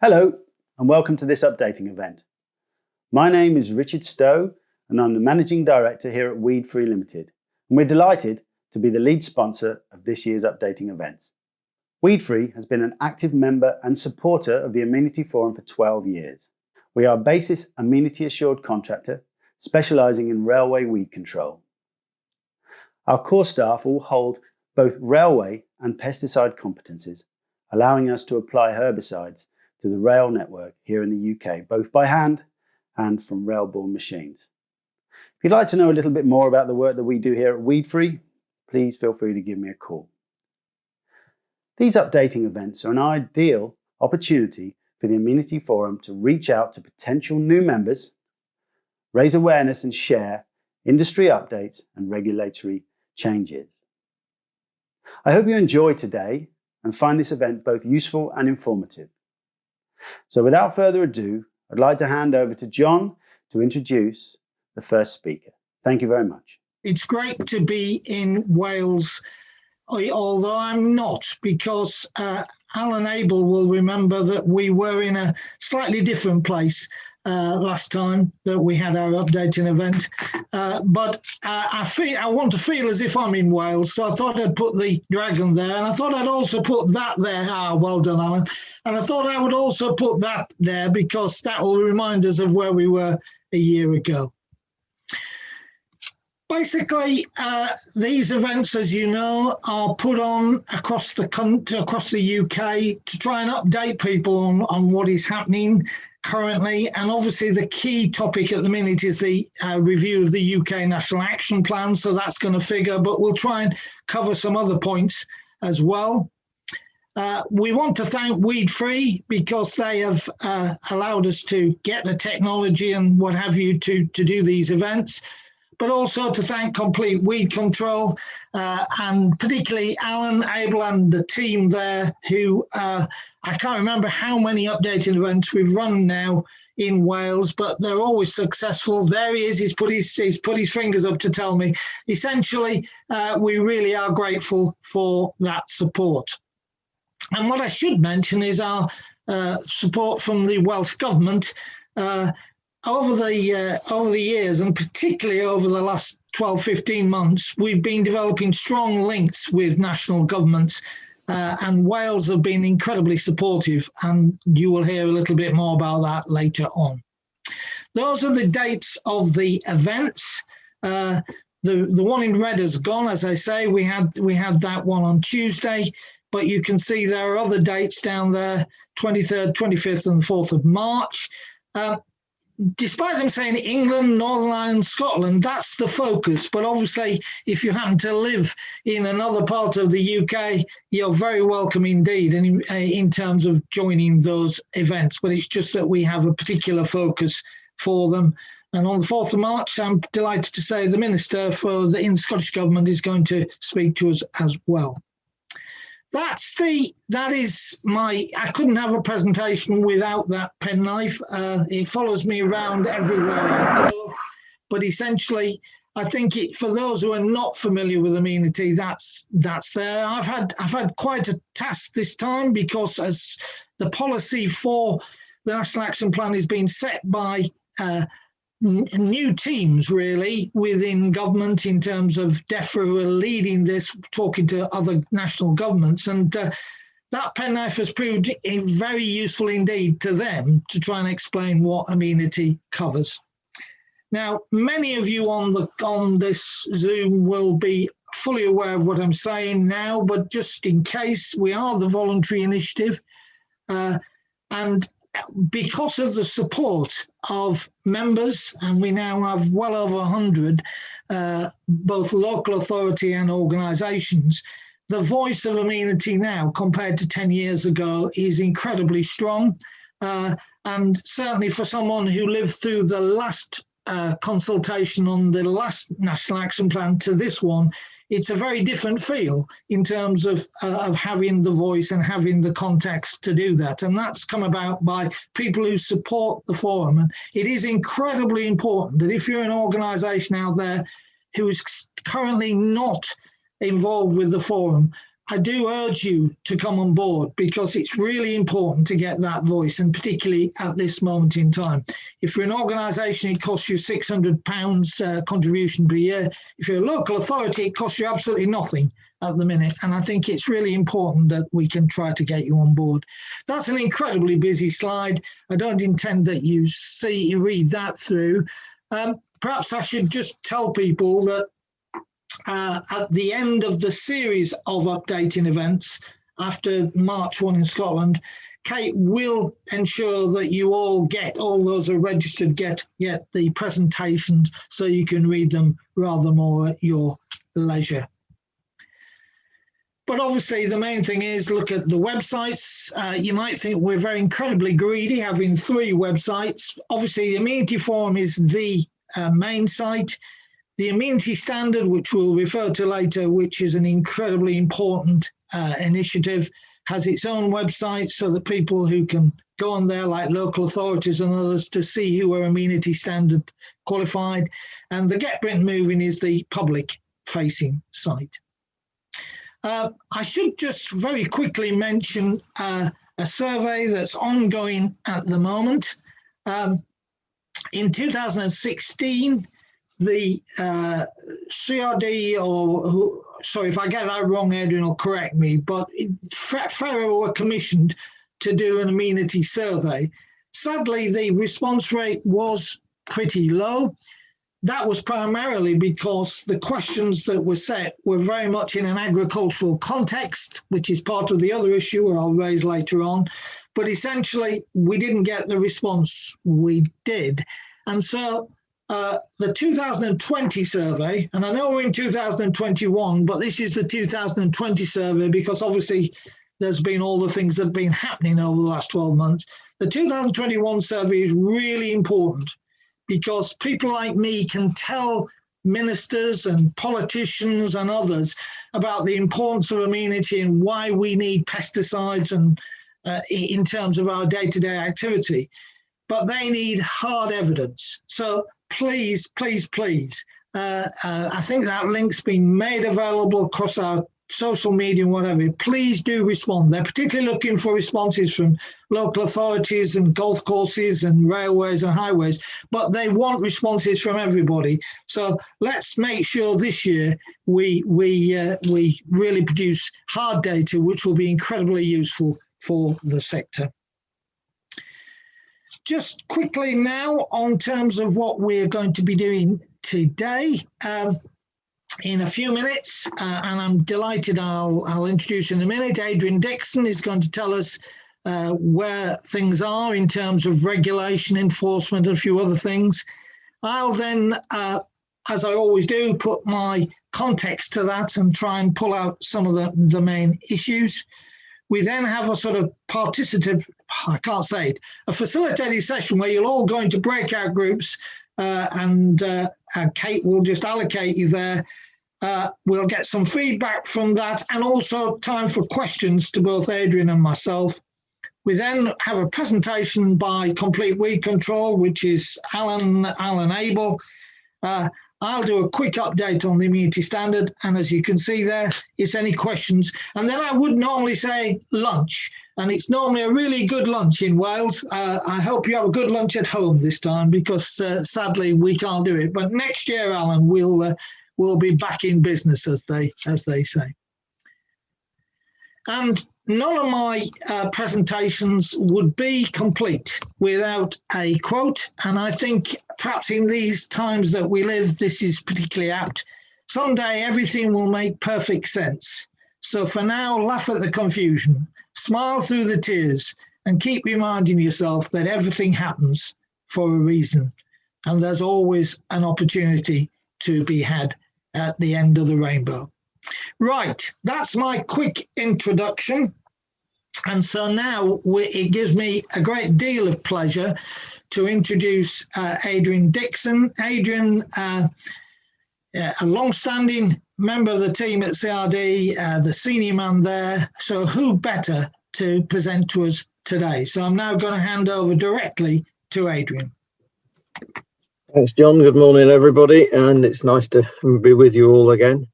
Hello, and welcome to this updating event. My name is Richard Stowe, and I'm the Managing Director here at Weed Free Limited, and we're delighted to be the lead sponsor of this year's updating events. Weed Free has been an active member and supporter of the Amenity Forum for 12 years. We are a basis amenity assured contractor specialising in railway weed control. Our core staff all hold both railway and pesticide competencies, allowing us to apply herbicides to the rail network here in the UK, both by hand and from rail-borne machines. If you'd like to know a little bit more about the work that we do here at Weed Free, please feel free to give me a call. These updating events are an ideal opportunity for the Amenity Forum to reach out to potential new members, raise awareness and share industry updates and regulatory changes. I hope you enjoy today and find this event both useful and informative. So without further ado, I'd like to hand over to John to introduce the first speaker. Thank you very much. It's great to be in Wales, although I'm not, because Alan Abel will remember that we were in a slightly different place last time that we had our updating event. But I want to feel as if I'm in Wales, so I thought I'd put the dragon there, and I thought I'd also put that there. Well done, Alan. And I thought I would also put that there because that will remind us of where we were a year ago. Basically, these events, as you know, are put on across the UK to try and update people on what is happening currently. And obviously, the key topic at the minute is the review of the UK National Action Plan. So that's going to figure, but we'll try and cover some other points as well. We want to thank Weed Free because they have allowed us to get the technology and what have you to do these events, but also to thank Complete Weed Control and particularly Alan Abel and the team there who, I can't remember how many updating events we've run now in Wales, but they're always successful. There he is, he's put his fingers up to tell me. Essentially, we really are grateful for that support. And what I should mention is our support from the Welsh Government over the years, and particularly over the last 12, 15 months, we've been developing strong links with national governments, and Wales have been incredibly supportive, and you will hear a little bit more about that later on. Those are the dates of the events. The one in red has gone, as I say. We had that one on Tuesday. But you can see there are other dates down there, 23rd, 25th and the 4th of March. Despite them saying England, Northern Ireland, Scotland, that's the focus. But obviously, if you happen to live in another part of the UK, you're very welcome indeed in terms of joining those events. But it's just that we have a particular focus for them. And on the 4th of March, I'm delighted to say the Minister in the Scottish Government is going to speak to us as well. I couldn't have a presentation without that penknife. It follows me around everywhere I go. But essentially, I think for those who are not familiar with Amenity, that's there. I've had quite a task this time because as the policy for the National Action Plan is being set by new teams really within government in terms of DEFRA who are leading this, talking to other national governments, and that penknife has proved very useful indeed to them to try and explain what Amenity covers. Now, many of you on this Zoom will be fully aware of what I'm saying now, but just in case, we are the voluntary initiative, and because of the support of members, and we now have well over 100, both local authority and organisations, the voice of Amenity now, compared to 10 years ago, is incredibly strong. And certainly for someone who lived through the last consultation on the last National Action Plan to this one, it's a very different feel in terms of having the voice and having the context to do that. And that's come about by people who support the forum. And it is incredibly important that if you're an organisation out there who is currently not involved with the forum, I do urge you to come on board, because it's really important to get that voice, and particularly at this moment in time. If you're an organisation, it costs you £600 contribution per year. If you're a local authority, it costs you absolutely nothing at the minute. And I think it's really important that we can try to get you on board. That's an incredibly busy slide. I don't intend that you read that through. Perhaps I should just tell people that at the end of the series of updating events after March 1 in Scotland, Kate will ensure that you all those who are registered get the presentations, so you can read them rather more at your leisure. But obviously the main thing is look at the websites. You might think we're very incredibly greedy having 3 websites. Obviously the Amenity Forum is the main site. The Amenity Standard, which we'll refer to later, which is an incredibly important initiative, has its own website, so that people who can go on there, like local authorities and others, to see who are Amenity Standard qualified. And the Get Britain Moving is the public-facing site. I should just very quickly mention a survey that's ongoing at the moment. In 2016, the CRD, sorry if I get that wrong, Adrian will correct me, but FERA were commissioned to do an amenity survey. Sadly, the response rate was pretty low. That was primarily because the questions that were set were very much in an agricultural context, which is part of the other issue I'll raise later on. But essentially, we didn't get the response we did. And so the 2020 survey, and I know we're in 2021, but this is the 2020 survey because obviously there's been all the things that have been happening over the last 12 months. The 2021 survey is really important because people like me can tell ministers and politicians and others about the importance of amenity and why we need pesticides and in terms of our day-to-day activity, but they need hard evidence. So please, please, please, I think that link's been made available across our social media and whatever. Please do respond. They're particularly looking for responses from local authorities and golf courses and railways and highways, but they want responses from everybody. So let's make sure this year we really produce hard data, which will be incredibly useful for the sector. Just quickly now, on terms of what we're going to be doing today, in a few minutes, and I'm delighted, I'll introduce in a minute, Adrian Dixon is going to tell us where things are in terms of regulation, enforcement, and a few other things. I'll then, as I always do, put my context to that and try and pull out some of the main issues. We then have a sort of participative, I can't say it, a facilitated session where you'll all go into breakout groups and Kate will just allocate you there. We'll get some feedback from that and also time for questions to both Adrian and myself. We then have a presentation by Complete Weed Control, which is Alan Abel. I'll do a quick update on the Amenity Standard, and as you can see there, it's any questions. And then I would normally say lunch, and it's normally a really good lunch in Wales. I hope you have a good lunch at home this time, because sadly we can't do it. But next year, Alan, we'll be back in business, as they say. And none of my presentations would be complete without a quote. And I think perhaps in these times that we live, this is particularly apt. Someday everything will make perfect sense. So for now, laugh at the confusion, smile through the tears, and keep reminding yourself that everything happens for a reason. And there's always an opportunity to be had at the end of the rainbow. Right, that's my quick introduction. And so now it gives me a great deal of pleasure to introduce Adrian Dixon. Adrian, a long-standing member of the team at CRD, the senior man there. So who better to present to us today? So I'm now going to hand over directly to Adrian. Thanks, John. Good morning, everybody, and it's nice to be with you all again.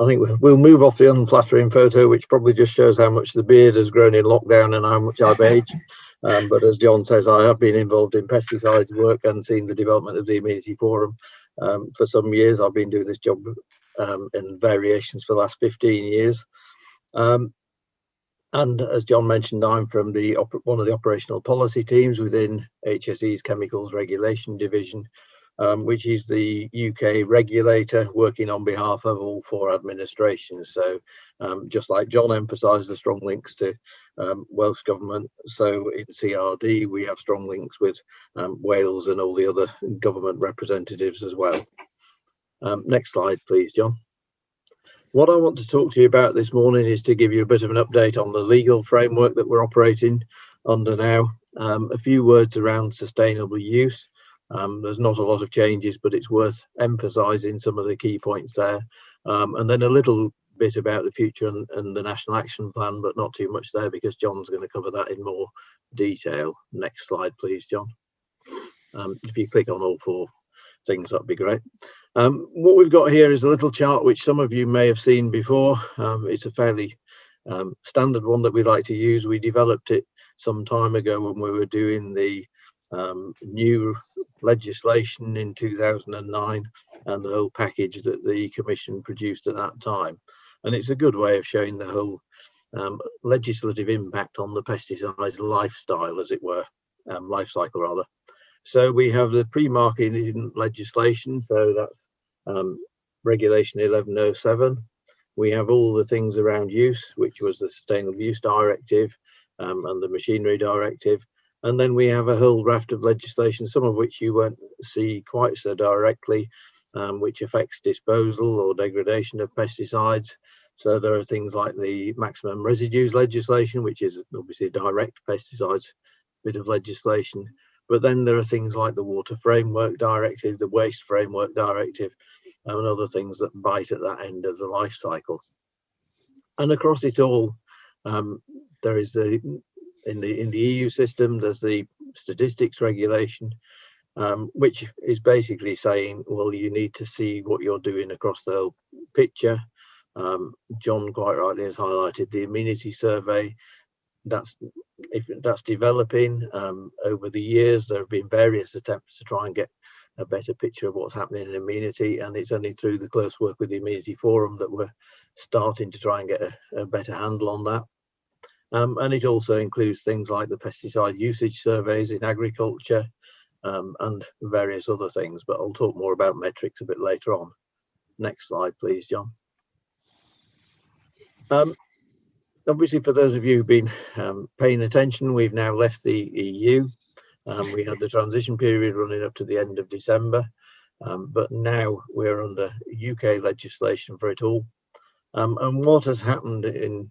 I think we'll move off the unflattering photo, which probably just shows how much the beard has grown in lockdown and how much I've aged. But as John says, I have been involved in pesticides work and seen the development of the Amenity Forum for some years. I've been doing this job in variations for the last 15 years. And as John mentioned, I'm from one of the operational policy teams within HSE's Chemicals Regulation Division, which is the UK regulator working on behalf of all 4 administrations. So just like John emphasised the strong links to Welsh Government, so in CRD we have strong links with Wales and all the other government representatives as well. Next slide, please, John. What I want to talk to you about this morning is to give you a bit of an update on the legal framework that we're operating under now. A few words around sustainable use. There's not a lot of changes, but it's worth emphasising some of the key points there. And then a little bit about the future and the National Action Plan, but not too much there because John's going to cover that in more detail. Next slide, please, John. If you click on all 4 things, that'd be great. What we've got here is a little chart which some of you may have seen before. It's a fairly standard one that we like to use. We developed it some time ago when we were doing the new legislation in 2009 and the whole package that the Commission produced at that time. And it's a good way of showing the whole legislative impact on the pesticides lifestyle, as it were, life cycle rather. So we have the pre-marketing legislation, so that's Regulation 1107. We have all the things around use, which was the Sustainable Use Directive and the Machinery Directive. And then we have a whole raft of legislation, some of which you won't see quite so directly, which affects disposal or degradation of pesticides. So there are things like the maximum residues legislation, which is obviously direct pesticides bit of legislation. But then there are things like the Water Framework Directive, the Waste Framework Directive, and other things that bite at that end of the life cycle. And across it all, there is in the EU system, there's the statistics regulation, which is basically saying, well, you need to see what you're doing across the whole picture. John quite rightly has highlighted the Amenity survey. That's developing. Over the years, there have been various attempts to try and get a better picture of what's happening in Amenity, and it's only through the close work with the Amenity Forum that we're starting to try and get a better handle on that. And it also includes things like the pesticide usage surveys in agriculture and various other things, but I'll talk more about metrics a bit later on. Next slide, please, John. Obviously, for those of you who've been paying attention, we've now left the EU. We had the transition period running up to the end of December, but now we're under UK legislation for it all. And what has happened in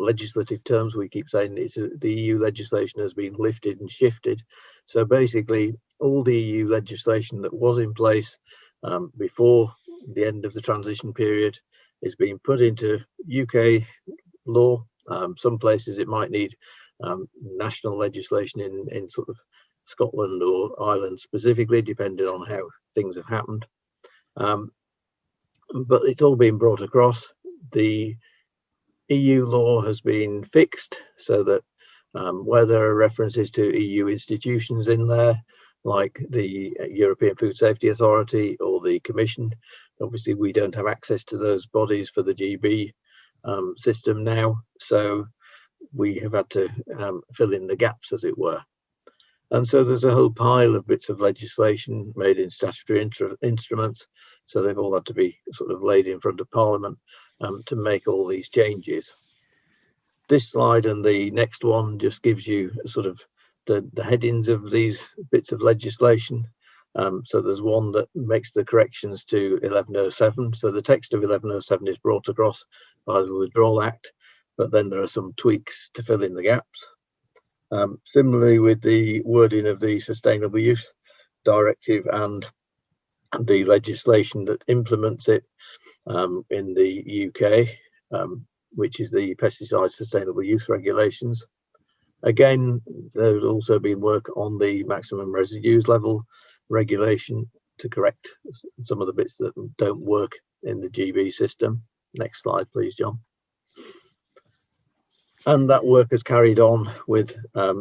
legislative terms, we keep saying the EU legislation has been lifted and shifted. So basically, all the EU legislation that was in place before the end of the transition period is being put into UK law. Some places it might need national legislation in sort of Scotland or Ireland specifically, depending on how things have happened. But it's all been brought across. The EU law has been fixed so that where there are references to EU institutions in there, like the European Food Safety Authority or the Commission, obviously we don't have access to those bodies for the GB system now, so we have had to fill in the gaps, as it were. And so there's a whole pile of bits of legislation made in statutory instruments, so they've all had to be sort of laid in front of Parliament to make all these changes. This slide and the next one just gives you sort of the headings of these bits of legislation. So there's one that makes the corrections to 1107. So the text of 1107 is brought across by the Withdrawal Act, but then there are some tweaks to fill in the gaps. Similarly with the wording of the Sustainable Use Directive and the legislation that implements it in the UK, which is the Pesticide Sustainable Use Regulations. Again, there's also been work on the maximum residues level regulation to correct some of the bits that don't work in the GB system. Next slide, please, John. And that work has carried on with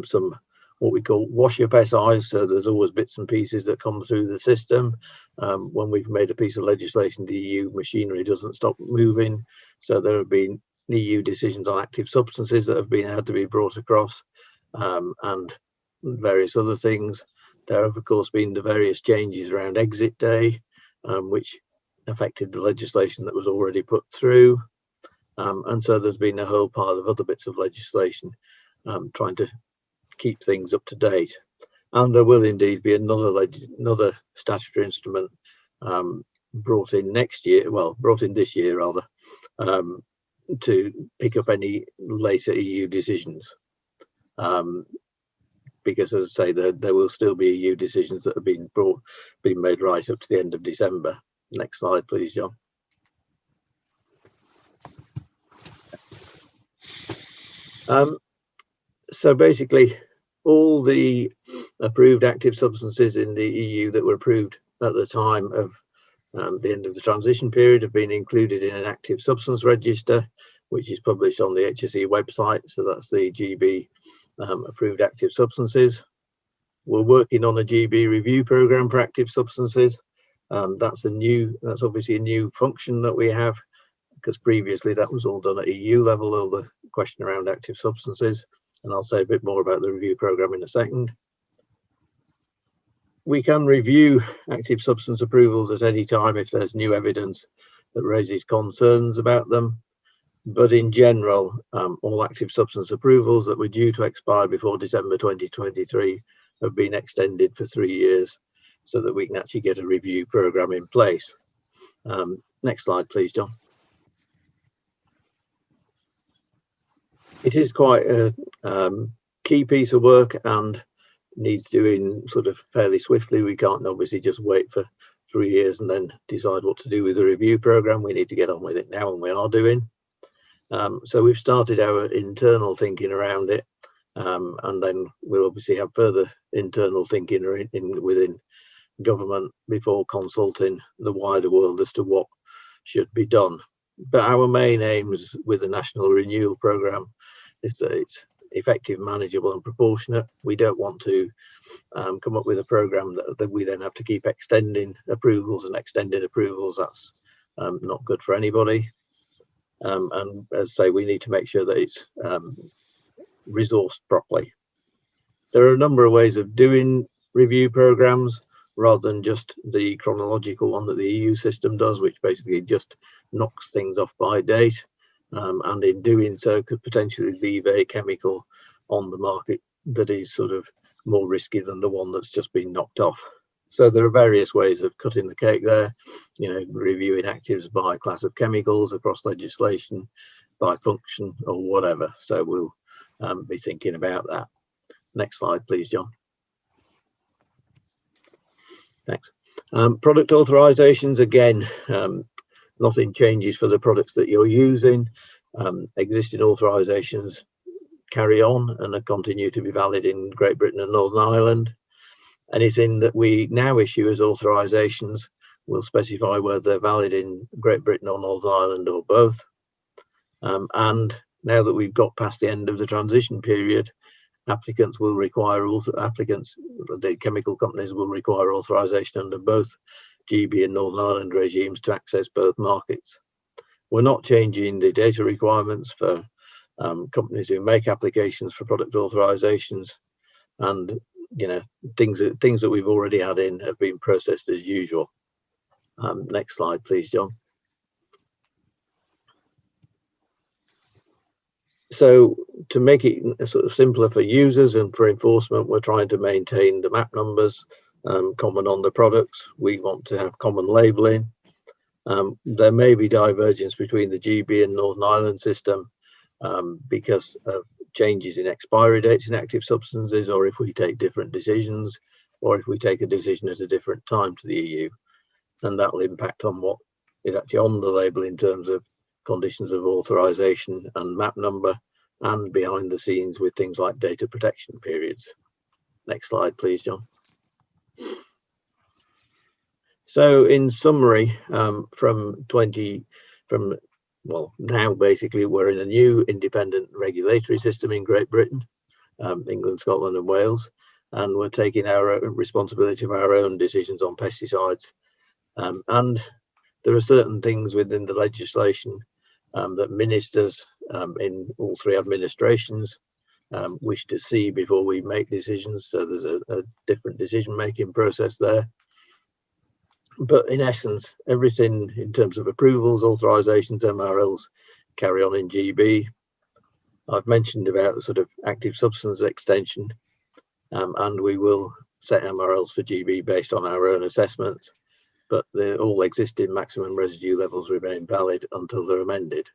some what we call wash-up SIs. So there's always bits and pieces that come through the system. When we've made a piece of legislation, the EU machinery doesn't stop moving. So there have been EU decisions on active substances that have had to be brought across, and various other things. There have, of course, been the various changes around exit day, which affected the legislation that was already put through. And so there's been a whole pile of other bits of legislation trying to keep things up to date. And there will indeed be another statutory instrument brought in next year, well, brought in this year rather, to pick up any later EU decisions. Because, as I say, there will still be EU decisions that have been made right up to the end of December. Next slide, please, John. So basically, all the approved active substances in the EU that were approved at the time of the end of the transition period have been included in an active substance register, which is published on the HSE website. So that's the GB approved active substances. We're working on a GB review program for active substances. That's obviously a new function that we have, because previously that was all done at EU level, all the question around active substances. And I'll say a bit more about the review program in a second. We can review active substance approvals at any time if there's new evidence that raises concerns about them. But in general, all active substance approvals that were due to expire before December 2023 have been extended for 3 years so that we can actually get a review program in place. Next slide, please, John. It is quite a key piece of work and needs doing sort of fairly swiftly. We can't obviously just wait for 3 years and then decide what to do with the review program. We need to get on with it now, and we are doing. So we've started our internal thinking around it, and then we'll obviously have further internal thinking within government before consulting the wider world as to what should be done. But our main aims with the National Renewal Programme is that it's effective, manageable and proportionate. We don't want to come up with a programme that we then have to keep extending approvals and extending approvals. That's not good for anybody. And as I say, we need to make sure that it's resourced properly. There are a number of ways of doing review programmes rather than just the chronological one that the EU system does, which basically just knocks things off by date, and in doing so could potentially leave a chemical on the market that is sort of more risky than the one that's just been knocked off. So there are various ways of cutting the cake there, you know, reviewing actives by class of chemicals across legislation, by function or whatever. So we'll be thinking about that. Next slide, please, John. Thanks. Product authorizations, again, nothing changes for the products that you're using. Existing authorizations carry on and continue to be valid in Great Britain and Northern Ireland. Anything that we now issue as authorizations will specify whether they're valid in Great Britain or Northern Ireland or both. And now that we've got past the end of the transition period, applicants will require the chemical companies will require authorization under both GB and Northern Ireland regimes to access both markets. We're not changing the data requirements for companies who make applications for product authorizations, and you know, things that we've already had in have been processed as usual. Next slide, please, John. So to make it sort of simpler for users and for enforcement, we're trying to maintain the map numbers common on the products. We want to have common labelling. There may be divergence between the GB and Northern Ireland system because of changes in expiry dates in active substances, or if we take different decisions, or if we take a decision at a different time to the EU, and that will impact on what is actually on the label in terms of conditions of authorization and map number, and behind the scenes with things like data protection periods. Next slide, please, John. So in summary, now basically we're in a new independent regulatory system in Great Britain, England, Scotland and Wales, and we're taking our responsibility of our own decisions on pesticides. And there are certain things within the legislation that ministers in all three administrations wish to see before we make decisions. So there's a different decision-making process there. But in essence, everything in terms of approvals, authorizations, MRLs carry on in GB. I've mentioned about the sort of active substance extension, and we will set MRLs for GB based on our own assessments, but all existing maximum residue levels remain valid until they're amended.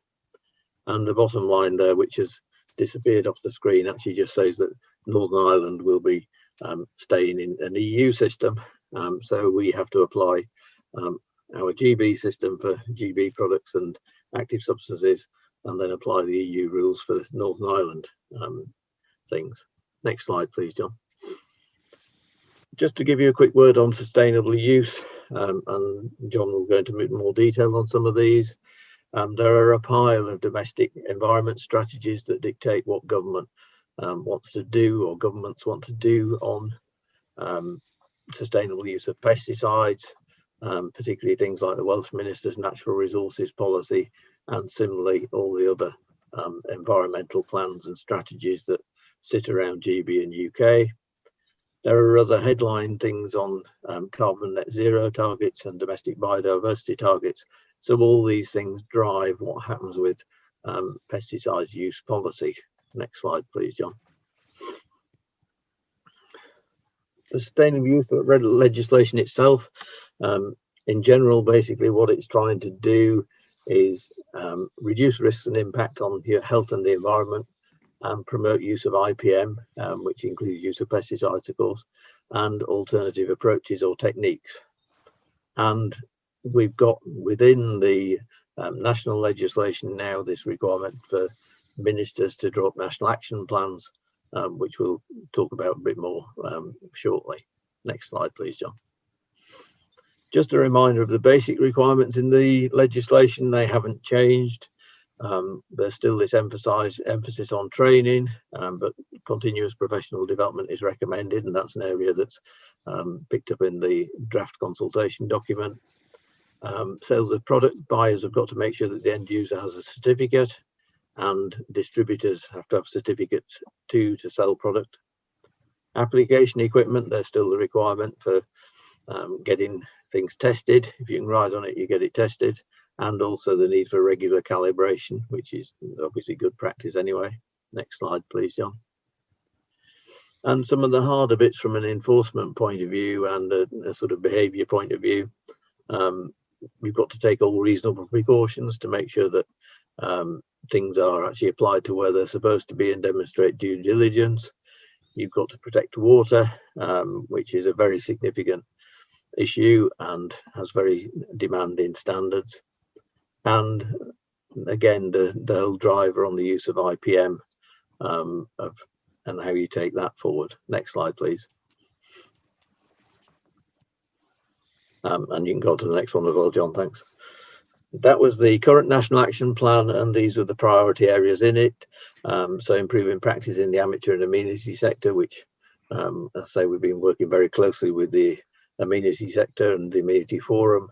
And the bottom line there, which has disappeared off the screen, actually just says that Northern Ireland will be staying in an EU system. So we have to apply our GB system for GB products and active substances, and then apply the EU rules for Northern Ireland things. Next slide, please, John. Just to give you a quick word on sustainable use, and John will go into more detail on some of these. There are a pile of domestic environment strategies that dictate what government wants to do, or governments want to do on sustainable use of pesticides, particularly things like the Welsh Minister's Natural Resources Policy, and similarly all the other environmental plans and strategies that sit around GB and UK. There are other headline things on carbon net zero targets and domestic biodiversity targets. So all these things drive what happens with pesticides use policy. Next slide, please, John. The sustainable use legislation itself, in general, basically what it's trying to do is reduce risks and impact on your health and the environment, and promote use of IPM, which includes use of pesticides, of course, and alternative approaches or techniques. And we've got within the national legislation now this requirement for ministers to draw up national action plans, which we'll talk about a bit more shortly. Next slide, please, John. Just a reminder of the basic requirements in the legislation. They haven't changed. There's still this emphasis on training, but continuous professional development is recommended, and that's an area that's picked up in the draft consultation document. Sales of product, buyers have got to make sure that the end user has a certificate, and distributors have to have certificates to sell product. Application equipment, there's still the requirement for getting things tested. If you can ride on it, you get it tested. And also the need for regular calibration, which is obviously good practice anyway. Next slide, please, John. And some of the harder bits from an enforcement point of view and a sort of behaviour point of view, we've got to take all reasonable precautions to make sure that things are actually applied to where they're supposed to be and demonstrate due diligence. You've got to protect water, which is a very significant issue and has very demanding standards. And again, the whole driver on the use of IPM and how you take that forward. Next slide, please. And you can go to the next one as well, John, thanks. That was the current National Action Plan, and these are the priority areas in it. So improving practice in the amateur and amenity sector, which I say we've been working very closely with the amenity sector and the amenity forum,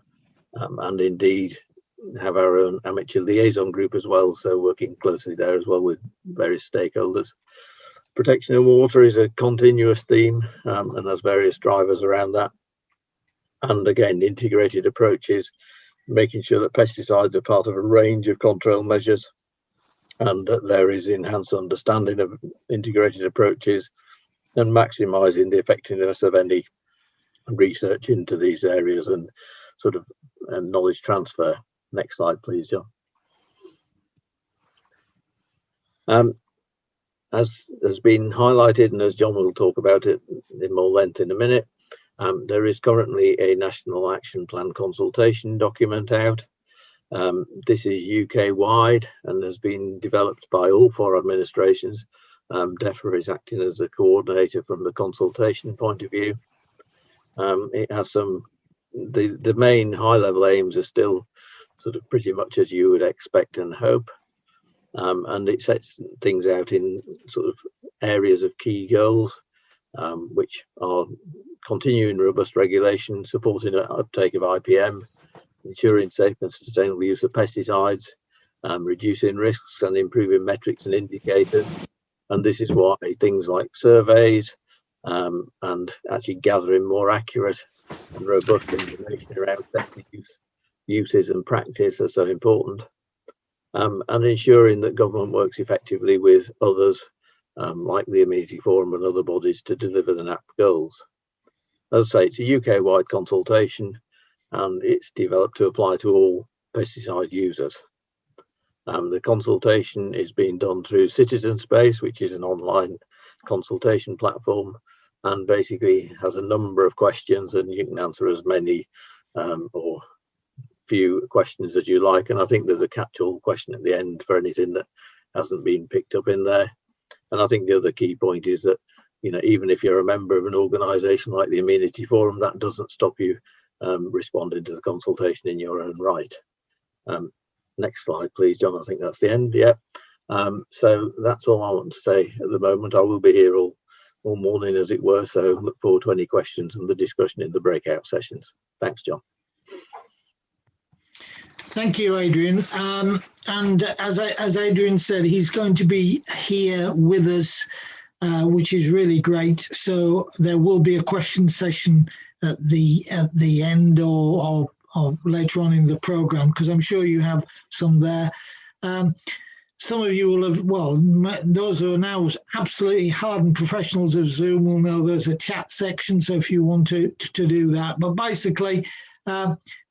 and indeed have our own amateur liaison group as well, so working closely there as well with various stakeholders. Protection of water is a continuous theme, and there's various drivers around that. And again, integrated approaches, making sure that pesticides are part of a range of control measures, and that there is enhanced understanding of integrated approaches, and maximising the effectiveness of any research into these areas and sort of knowledge transfer. Next slide, please, John. As has been highlighted, and as John will talk about it in more length in a minute, there is currently a National Action Plan consultation document out. This is UK-wide and has been developed by all 4 administrations. DEFRA is acting as the coordinator from the consultation point of view. It has some the main high-level aims are still sort of pretty much as you would expect and hope. And it sets things out in sort of areas of key goals, which are continuing robust regulation, supporting uptake of IPM, ensuring safe and sustainable use of pesticides, reducing risks and improving metrics and indicators. And this is why things like surveys and actually gathering more accurate and robust information around sector uses and practice are so important. And ensuring that government works effectively with others, like the Amenity Forum and other bodies, to deliver the NAP goals. As I say, it's a UK-wide consultation, and it's developed to apply to all pesticide users. The consultation is being done through Citizen Space, which is an online consultation platform, and basically has a number of questions, and you can answer as many or few questions as you like. And I think there's a catch-all question at the end for anything that hasn't been picked up in there. And I think the other key point is that, you know, even if you're a member of an organisation like the Amenity Forum, that doesn't stop you responding to the consultation in your own right. Next slide, please, John. I think that's the end. Yeah. So that's all I want to say at the moment. I will be here all morning, as it were. So look forward to any questions and the discussion in the breakout sessions. Thanks, John. Thank you, Adrian. And as Adrian said, he's going to be here with us, which is really great. So there will be a question session at the end or later on in the program, because I'm sure you have some there. Some of you will have, well, those who are now absolutely hardened professionals of Zoom will know there's a chat section. So if you want to do that, but basically,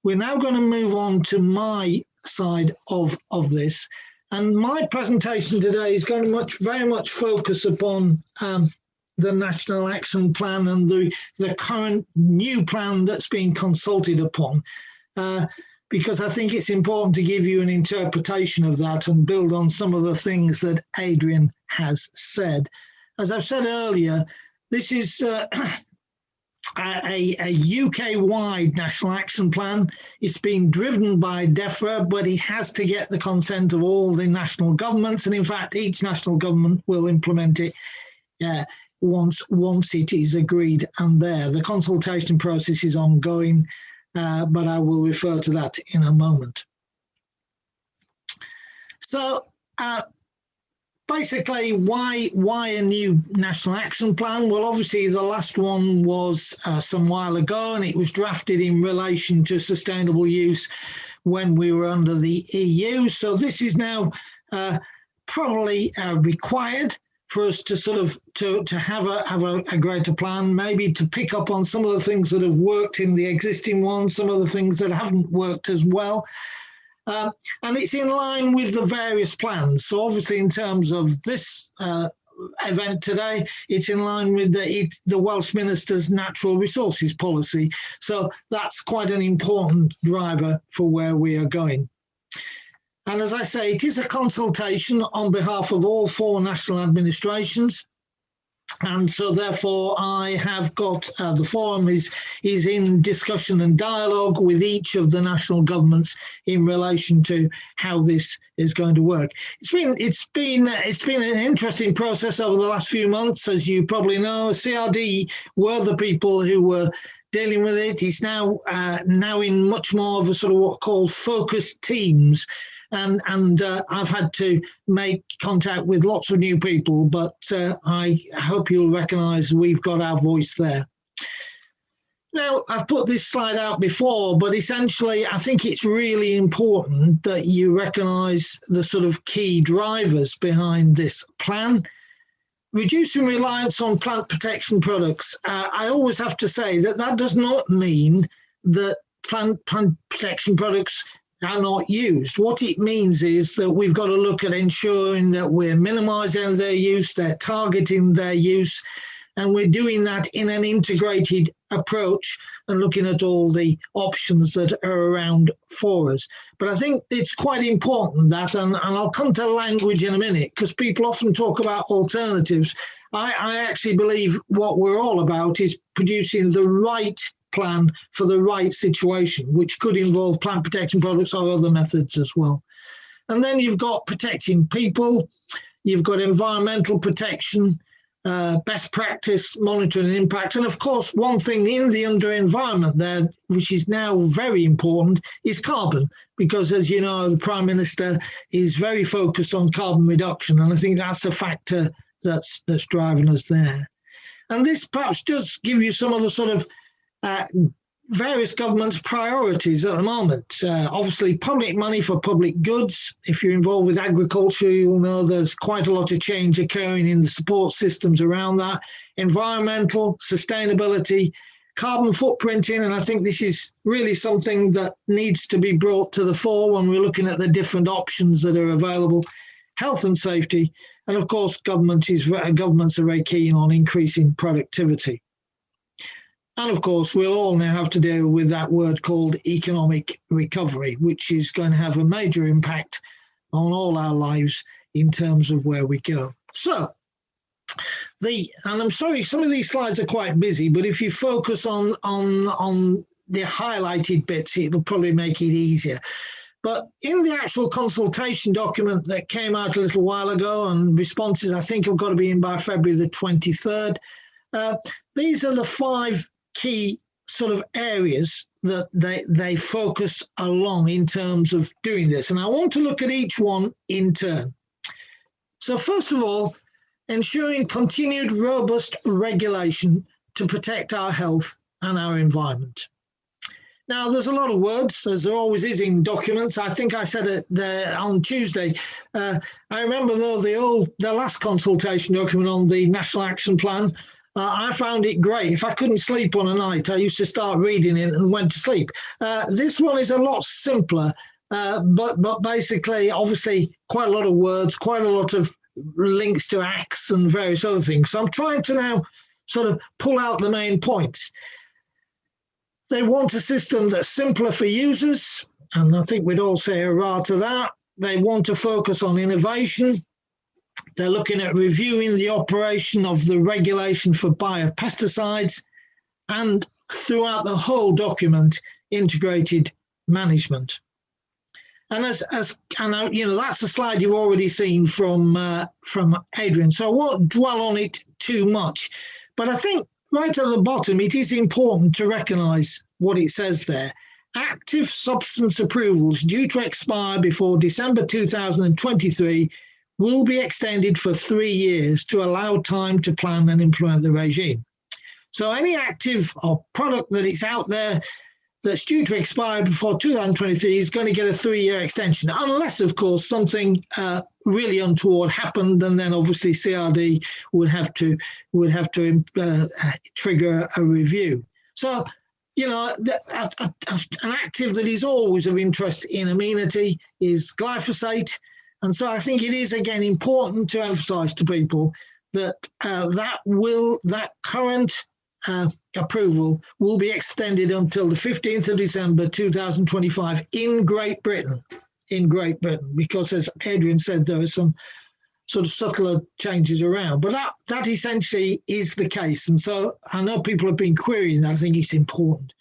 we're now going to move on to my side of this. And my presentation today is going to very much focus upon the National Action Plan and the current new plan that's being consulted upon, because I think it's important to give you an interpretation of that and build on some of the things that Adrian has said. As I've said earlier, this is a UK-wide National Action Plan. It's being driven by DEFRA, but it has to get the consent of all the national governments. And in fact, each national government will implement it once it is agreed and there. The consultation process is ongoing, but I will refer to that in a moment. So basically, why a new National Action Plan? Well, obviously, the last one was some while ago, and it was drafted in relation to sustainable use when we were under the EU. So this is now probably required for us to sort of to have a greater plan, maybe to pick up on some of the things that have worked in the existing ones, some of the things that haven't worked as well. And it's in line with the various plans. So obviously, in terms of this event today, it's in line with the Welsh Minister's natural resources policy. So that's quite an important driver for where we are going. And as I say, it is a consultation on behalf of all 4 national administrations. And so therefore I have got the forum is in discussion and dialogue with each of the national governments in relation to how this is going to work. It's been an interesting process over the last few months, as you probably know. CRD were the people who were dealing with it. It's now in much more of a sort of what called focused teams. And I've had to make contact with lots of new people, but I hope you'll recognise we've got our voice there. Now, I've put this slide out before, but essentially I think it's really important that you recognise the sort of key drivers behind this plan. Reducing reliance on plant protection products. I always have to say that does not mean that plant protection products are not used. What it means is that we've got to look at ensuring that we're minimising their use, they're targeting their use, and we're doing that in an integrated approach and looking at all the options that are around for us. But I think it's quite important that, and I'll come to language in a minute, because people often talk about alternatives. I actually believe what we're all about is producing the right plan for the right situation, which could involve plant protection products or other methods as well. And then you've got protecting people, you've got environmental protection, best practice, monitoring and impact. And of course, one thing in the under environment there, which is now very important, is carbon, because as you know, the Prime Minister is very focused on carbon reduction. And I think that's a factor that's driving us there. And this perhaps does give you some of the sort of various governments' priorities at the moment. Obviously, public money for public goods. If you're involved with agriculture, you'll know there's quite a lot of change occurring in the support systems around that. Environmental, sustainability, carbon footprinting, and I think this is really something that needs to be brought to the fore when we're looking at the different options that are available. Health and safety, and of course, governments are very keen on increasing productivity. And of course, we'll all now have to deal with that word called economic recovery, which is going to have a major impact on all our lives in terms of where we go. So, and I'm sorry, some of these slides are quite busy, but if you focus on the highlighted bits, it'll probably make it easier. But in the actual consultation document that came out a little while ago, and responses I think have got to be in by February the 23rd, these are the 5 key sort of areas that they focus along in terms of doing this. And I want to look at each one in turn. So first of all, ensuring continued robust regulation to protect our health and our environment. Now, there's a lot of words, as there always is in documents. I think I said it there on Tuesday. I remember, though, the last consultation document on the National Action Plan, I found it great. If I couldn't sleep on a night, I used to start reading it and went to sleep. This one is a lot simpler, but basically, obviously, quite a lot of words, quite a lot of links to acts and various other things. So I'm trying to now sort of pull out the main points. They want a system that's simpler for users, and I think we'd all say hurrah to that. They want to focus on innovation. They're looking at reviewing the operation of the regulation for biopesticides, and throughout the whole document, integrated management. And you know, that's a slide you've already seen from Adrian, so I won't dwell on it too much. But I think right at the bottom, it is important to recognise what it says there. Active substance approvals due to expire before December 2023 will be extended for 3 years to allow time to plan and implement the regime. So any active or product that is out there that's due to expire before 2023 is going to get a 3-year extension, unless, of course, something really untoward happened, and then obviously CRD would have to trigger a review. So, you know, an active that is always of interest in Amenity is glyphosate. And so I think it is, again, important to emphasise to people that that current approval will be extended until the 15th of December 2025 in Great Britain, because as Adrian said, there are some sort of subtler changes around. But that essentially is the case. And so I know people have been querying that. I think it's important.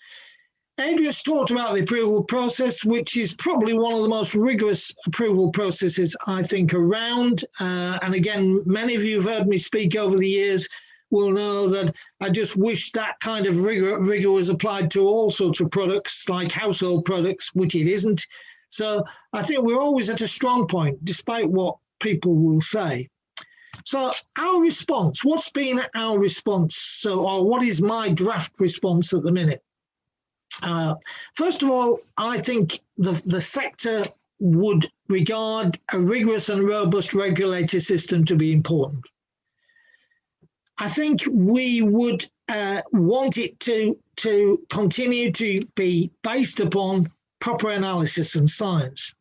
Adrian's talked about the approval process, which is probably one of the most rigorous approval processes, I think, around. And again, many of you have heard me speak over the years will know that I just wish that kind of rigor was applied to all sorts of products, like household products, which it isn't. So I think we're always at a strong point, despite what people will say. So our response, what's been our response? Or what is my draft response at the minute? First of all, I think the sector would regard a rigorous and robust regulatory system to be important. I think we would want it to continue to be based upon proper analysis and science.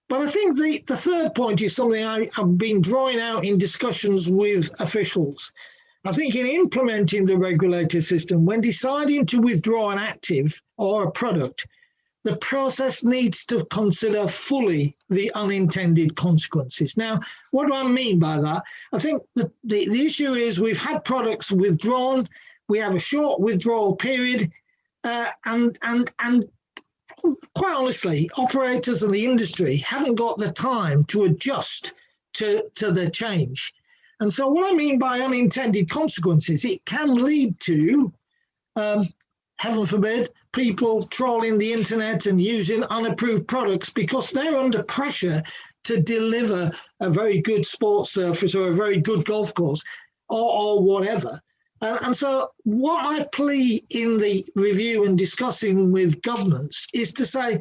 But I think the third point is something I've been drawing out in discussions with officials. I think in implementing the regulatory system, when deciding to withdraw an active or a product, the process needs to consider fully the unintended consequences. Now, what do I mean by that? I think the issue is we've had products withdrawn, we have a short withdrawal period, and quite honestly, operators and the industry haven't got the time to adjust to the change. And so what I mean by unintended consequences, it can lead to, heaven forbid, people trolling the internet and using unapproved products because they're under pressure to deliver a very good sports surface or a very good golf course or whatever. And so what I plea in the review and discussing with governments is to say,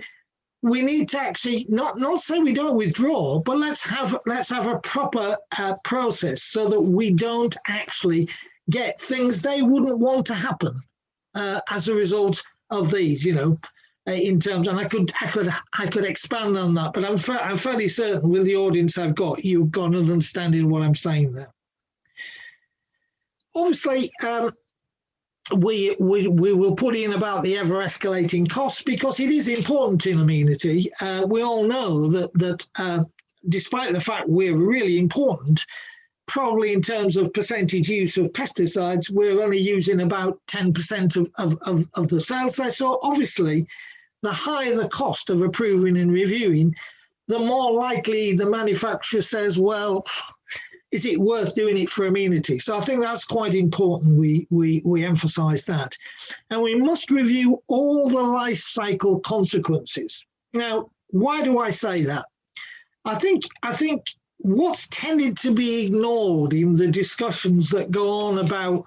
we need to actually not say we don't withdraw, but let's have a proper process so that we don't actually get things they wouldn't want to happen as a result of these, you know, in terms. And I could expand on that, but I'm fairly certain with the audience I've got, you've got an understanding of what I'm saying there. Obviously, we will put in about the ever escalating costs because it is important in amenity. We all know that despite the fact we're really important, probably in terms of percentage use of pesticides, we're only using about 10% of the sales there. So obviously, the higher the cost of approving and reviewing, the more likely the manufacturer says, well, is it worth doing it for amenity? So I think that's quite important. We emphasize that. And we must review all the life cycle consequences. Now, why do I say that? I think what's tended to be ignored in the discussions that go on about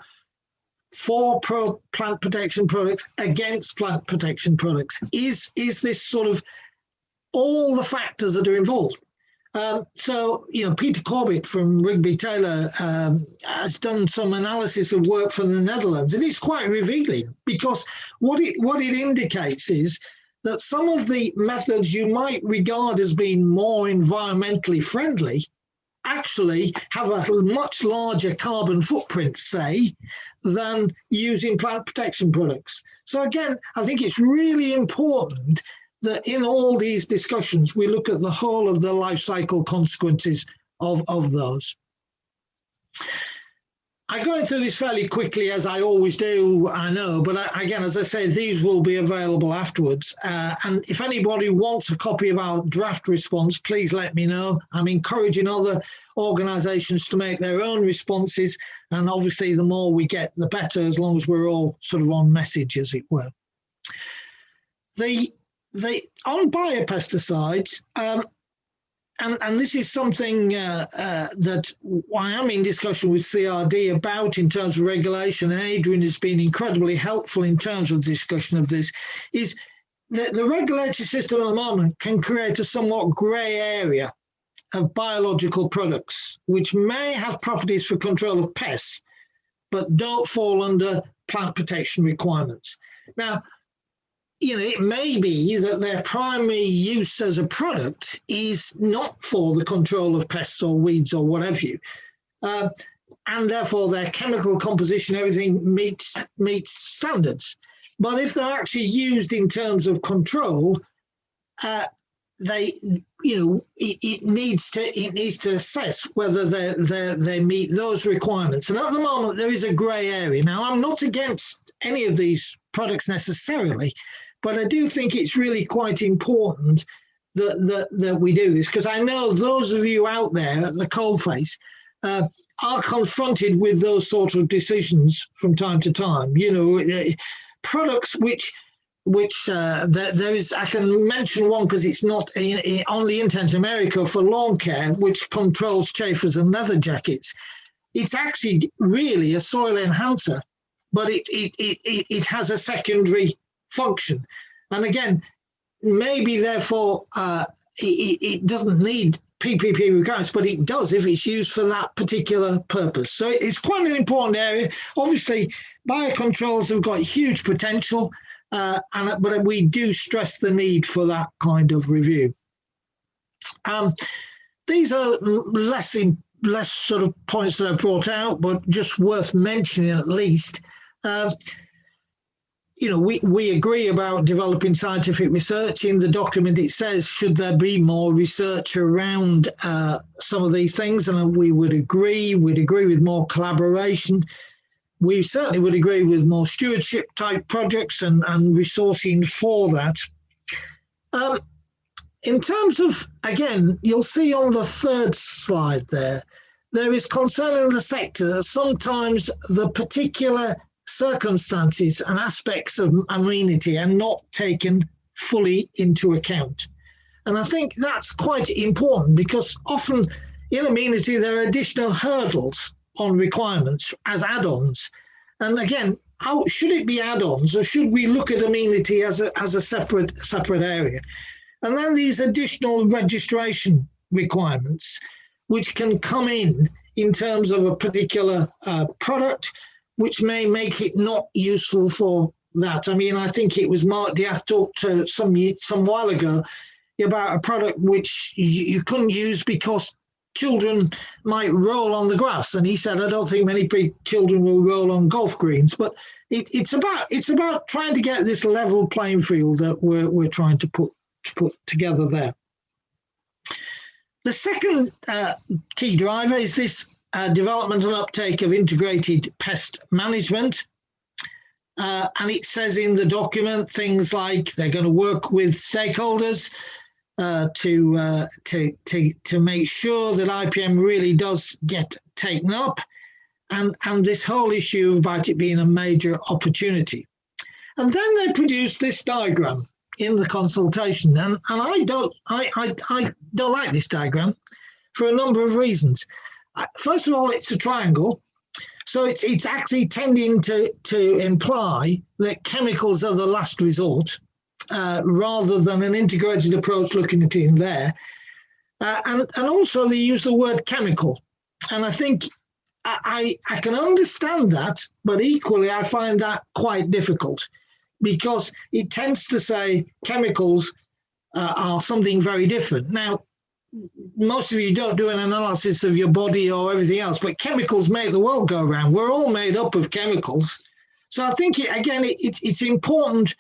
for plant protection products against plant protection products is this sort of all the factors that are involved. So, you know, Peter Corbett from Rigby Taylor has done some analysis of work for the Netherlands, and it's quite revealing because what it indicates is that some of the methods you might regard as being more environmentally friendly actually have a much larger carbon footprint, say, than using plant protection products. So again, I think it's really important that in all these discussions, we look at the whole of the life cycle consequences of those. I'm going through this fairly quickly, as I always do, I know, but again, as I say, these will be available afterwards. And if anybody wants a copy of our draft response, please let me know. I'm encouraging other organisations to make their own responses. And obviously, the more we get, the better, as long as we're all sort of on message, as it were. On biopesticides, and this is something that I am in discussion with CRD about in terms of regulation, and Adrian has been incredibly helpful in terms of discussion of this, is that the regulatory system at the moment can create a somewhat grey area of biological products, which may have properties for control of pests, but don't fall under plant protection requirements. Now, you know, it may be that their primary use as a product is not for the control of pests or weeds or whatever you, and therefore their chemical composition, everything meets standards. But if they're actually used in terms of control, it needs to assess whether they meet those requirements. And at the moment, there is a grey area. Now, I'm not against any of these products necessarily, but I do think it's really quite important that we do this, because I know those of you out there at the coalface are confronted with those sort of decisions from time to time. You know, products which there is, I can mention one because it's not on the internet in America for lawn care, which controls chafers and leather jackets. It's actually really a soil enhancer, but it has a secondary function. And again, maybe therefore it doesn't need PPP requirements, but it does if it's used for that particular purpose. So it's quite an important area. Obviously, biocontrols have got huge potential, but we do stress the need for that kind of review. These are less sort of points that I brought out, but just worth mentioning at least. You know, we agree about developing scientific research. In the document, it says, should there be more research around some of these things? And we would agree. We'd agree with more collaboration. we certainly would agree with more stewardship type projects and resourcing for that. In terms of, again, you'll see on the third slide there is concern in the sector that sometimes the particular circumstances and aspects of amenity are not taken fully into account. And I think that's quite important, because often in amenity there are additional hurdles on requirements as add-ons. And again, how should it be add-ons, or should we look at amenity as a separate area? And then these additional registration requirements, which can come in terms of a particular product, which may make it not useful for that. I mean, I think it was Mark Diath talked to some while ago about a product which you couldn't use because children might roll on the grass, and he said, I don't think many children will roll on golf greens. But it's about trying to get this level playing field that we're trying to put together there. The second key driver is this development and uptake of integrated pest management. And it says in the document things like they're going to work with stakeholders to make sure that IPM really does get taken up, and this whole issue about it being a major opportunity. And then they produce this diagram in the consultation, and I don't like this diagram for a number of reasons. First of all, it's a triangle, so it's actually tending to imply that chemicals are the last resort, rather than an integrated approach looking at it in there. And also they use the word chemical. And I think I can understand that, but equally I find that quite difficult, because it tends to say chemicals are something very different. Now, most of you don't do an analysis of your body or everything else, but chemicals make the world go round. We're all made up of chemicals. So I think, it's important.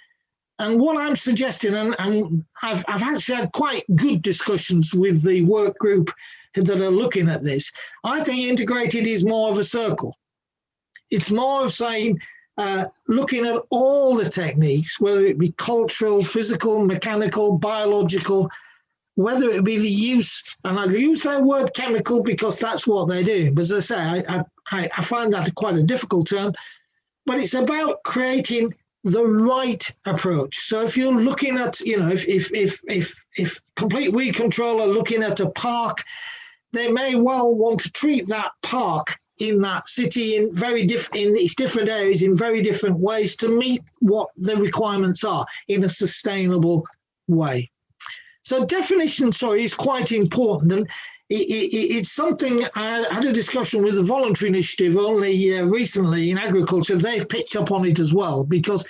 And what I'm suggesting, and I've actually had quite good discussions with the work group that are looking at this, I think integrated is more of a circle. It's more of saying, looking at all the techniques, whether it be cultural, physical, mechanical, biological, whether it be the use, and I use that word chemical because that's what they're doing. But as I say, I find that quite a difficult term, but it's about creating the right approach. So if you're looking at, if complete weed control are looking at a park, they may well want to treat that park in that city in its different areas in very different ways to meet what the requirements are in a sustainable way. So definition, is quite important, and it's something I had a discussion with the voluntary initiative only recently in agriculture. They've picked up on it as well, because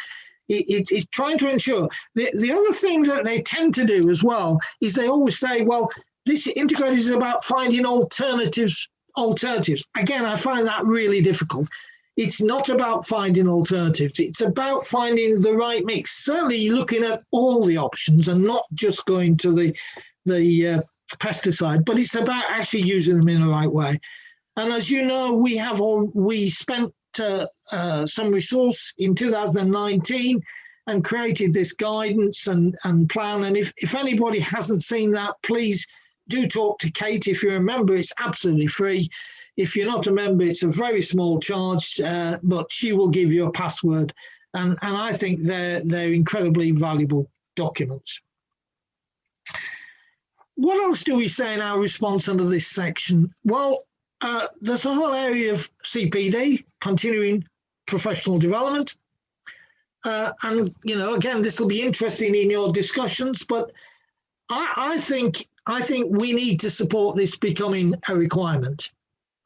it's trying to ensure. The other thing that they tend to do as well is they always say, well, this integrated is about finding alternatives. Again, I find that really difficult. It's not about finding alternatives. It's about finding the right mix. Certainly looking at all the options and not just going to the pesticide, but it's about actually using them in the right way. And as you know, we spent some resource in 2019 and created this guidance and plan. And if anybody hasn't seen that, please do talk to Kate. If you're a member, it's absolutely free. If you're not a member, it's a very small charge, but she will give you a password. And I think they're incredibly valuable documents. What else do we say in our response under this section? Well, there's a whole area of CPD, continuing professional development. And, again, this will be interesting in your discussions, but I think we need to support this becoming a requirement.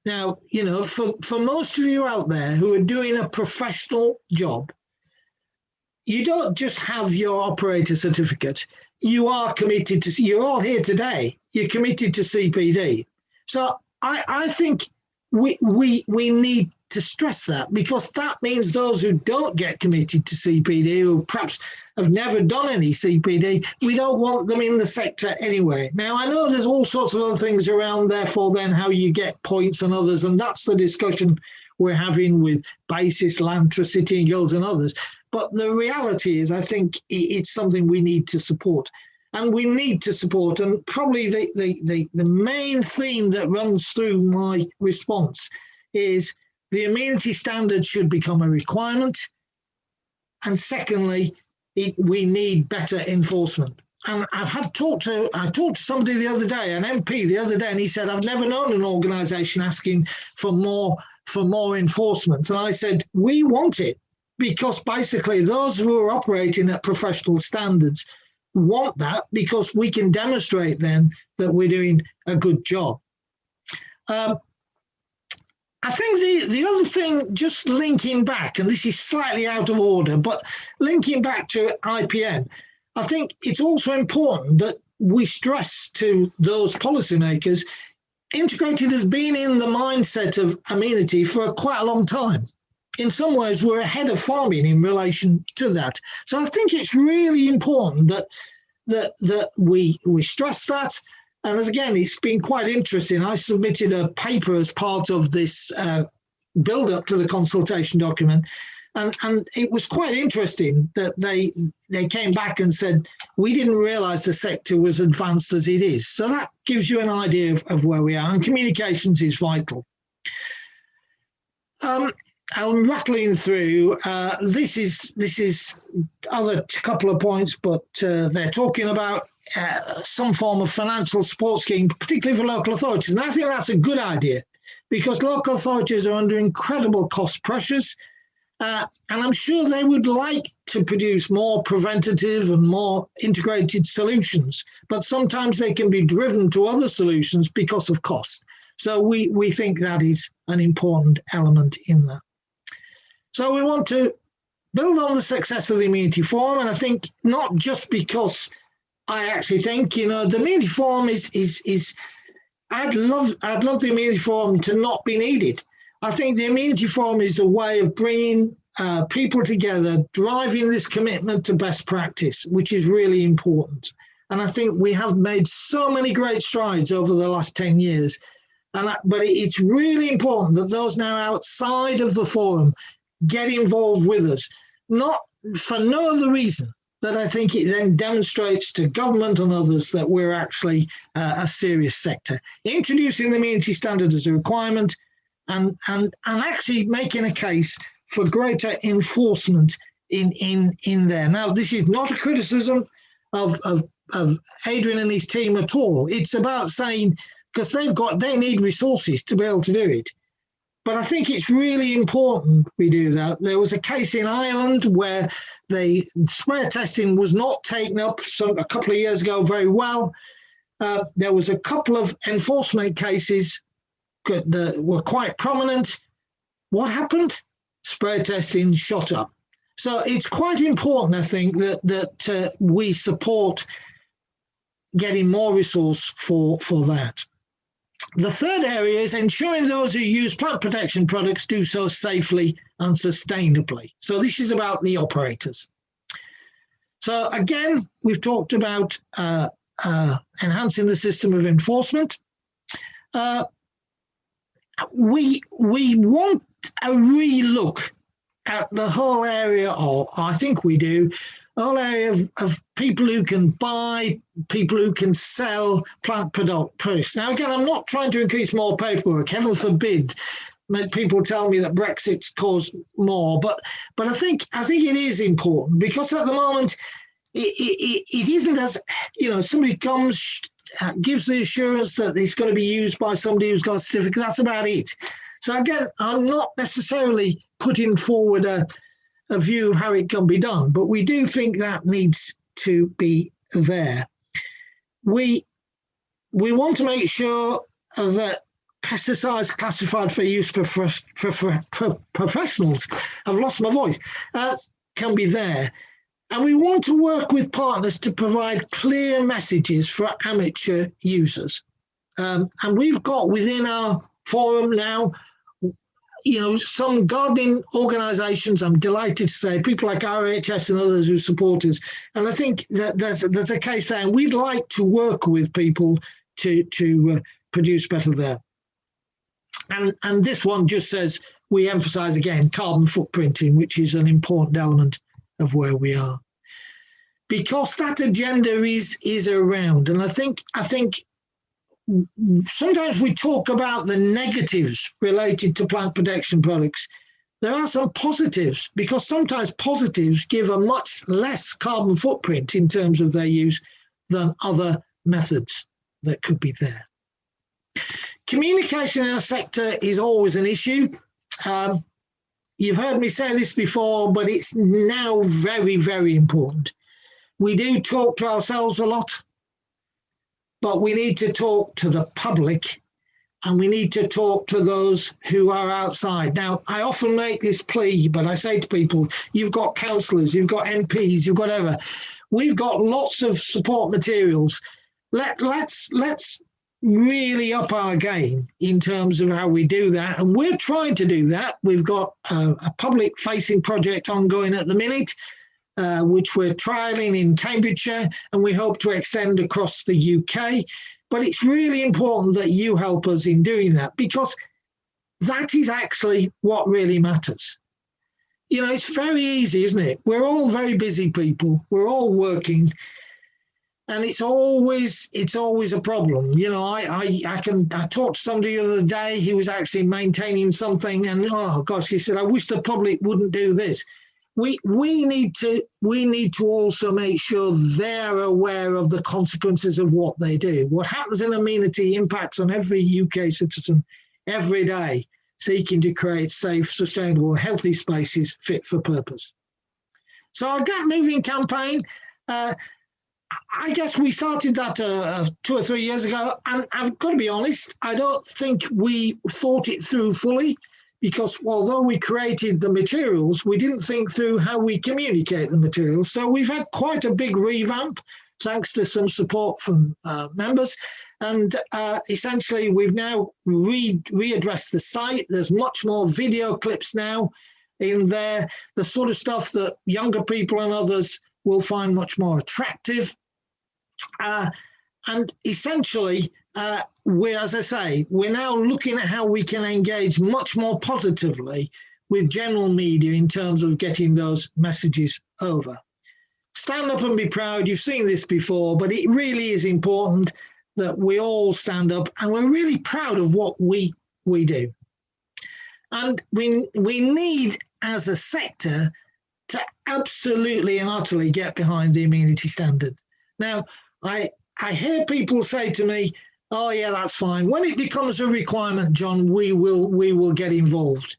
Now, for most of you out there who are doing a professional job, you don't just have your operator certificate. You are committed to, you're all here today, you're committed to CPD. So I think we need to stress that, because that means those who don't get committed to CPD, who perhaps have never done any CPD, we don't want them in the sector anyway. Now, I know there's all sorts of other things around, therefore, then how you get points and others, and that's the discussion we're having with BASIS, Lantra, City and Guilds and others. But the reality is, I think it's something we need to support. And we need to support, and probably the main theme that runs through my response is the amenity standard should become a requirement. And secondly, we need better enforcement. And I talked to somebody the other day, an MP the other day, and he said, I've never known an organisation asking for more enforcement. And I said, we want it, because basically those who are operating at professional standards want that, because we can demonstrate then that we're doing a good job. I think the other thing, just linking back, and this is slightly out of order, but linking back to IPM, I think it's also important that we stress to those policymakers, integrated has been in the mindset of amenity for quite a long time. In some ways, we're ahead of farming in relation to that. So I think it's really important that we stress that. And as again, it's been quite interesting. I submitted a paper as part of this build-up to the consultation document, and it was quite interesting that they came back and said, we didn't realise the sector was advanced as it is. So that gives you an idea of where we are, and communications is vital. I'm rattling through. This is other couple of points, but they're talking about some form of financial support scheme, particularly for local authorities. And I think that's a good idea, because local authorities are under incredible cost pressures. And I'm sure they would like to produce more preventative and more integrated solutions, but sometimes they can be driven to other solutions because of cost. So we think that is an important element in that. So we want to build on the success of the Amenity Forum, and I think not just because I actually think, the Amenity Forum is I'd love the Amenity Forum to not be needed. I think the Amenity Forum is a way of bringing people together, driving this commitment to best practice, which is really important. And I think we have made so many great strides over the last 10 years. But it's really important that those now outside of the forum get involved with us, not for no other reason that I think it then demonstrates to government and others that we're actually a serious sector. Introducing the amenity standard as a requirement, and actually making a case for greater enforcement in there. Now, this is not a criticism of Adrian and his team at all. It's about saying, because they need resources to be able to do it. But I think it's really important we do that. There was a case in Ireland where the sprayer testing was not taken up a couple of years ago very well. There was a couple of enforcement cases that were quite prominent. What happened? Sprayer testing shot up. So it's quite important, I think, that we support getting more resource for that. The third area is ensuring those who use plant protection products do so safely and sustainably. So this is about the operators. So again, we've talked about enhancing the system of enforcement. We want a relook at the whole area, or I think we do, whole area of people who can buy, people who can sell plant products. Now, again, I'm not trying to increase more paperwork. Heaven forbid people tell me that Brexit's caused more, but I think it is important, because at the moment it isn't as, somebody comes, gives the assurance that it's going to be used by somebody who's got a certificate. That's about it. So again, I'm not necessarily putting forward a view of how it can be done, but we do think that needs to be there. We want to make sure that pesticides classified for use for professionals, I've lost my voice, can be there. And we want to work with partners to provide clear messages for amateur users. And we've got within our forum now, some gardening organisations, I'm delighted to say, people like RHS and others who support us. And I think that there's a case there, and we'd like to work with people to produce better there. And this one just says, we emphasize again carbon footprinting, which is an important element of where we are. Because that agenda is around, and I think sometimes we talk about the negatives related to plant protection products. There are some positives, because sometimes positives give a much less carbon footprint in terms of their use than other methods that could be there. Communication in our sector is always an issue. You've heard me say this before, but it's now very, very important. We do talk to ourselves a lot, but we need to talk to the public, and we need to talk to those who are outside. Now, I often make this plea, but I say to people, you've got councillors, you've got MPs, you've got whatever. We've got lots of support materials. Let's really up our game in terms of how we do that. And we're trying to do that. We've got a public-facing project ongoing at the minute, which we're trialling in Cambridgeshire, and we hope to extend across the UK. But it's really important that you help us in doing that, because that is actually what really matters. You know, it's very easy, isn't it? We're all very busy people. We're all working, and it's always a problem. You know, I talked to somebody the other day. He was actually maintaining something, and oh gosh, he said, I wish the public wouldn't do this. We need to also make sure they're aware of the consequences of what they do. What happens in Amenity impacts on every UK citizen every day, seeking to create safe, sustainable, healthy spaces fit for purpose. So our Get Moving campaign, I guess we started that 2 or 3 years ago, and I've got to be honest, I don't think we thought it through fully, because although we created the materials, we didn't think through how we communicate the materials. So we've had quite a big revamp, thanks to some support from members. And essentially, we've now readdressed the site. There's much more video clips now in there, the sort of stuff that younger people and others will find much more attractive. And essentially, as I say, we're now looking at how we can engage much more positively with general media in terms of getting those messages over. Stand up and be proud. You've seen this before, but it really is important that we all stand up, and we're really proud of what we do. And we need, as a sector, to absolutely and utterly get behind the Amenity standard. Now, I hear people say to me, oh yeah, that's fine. When it becomes a requirement, John, we will get involved.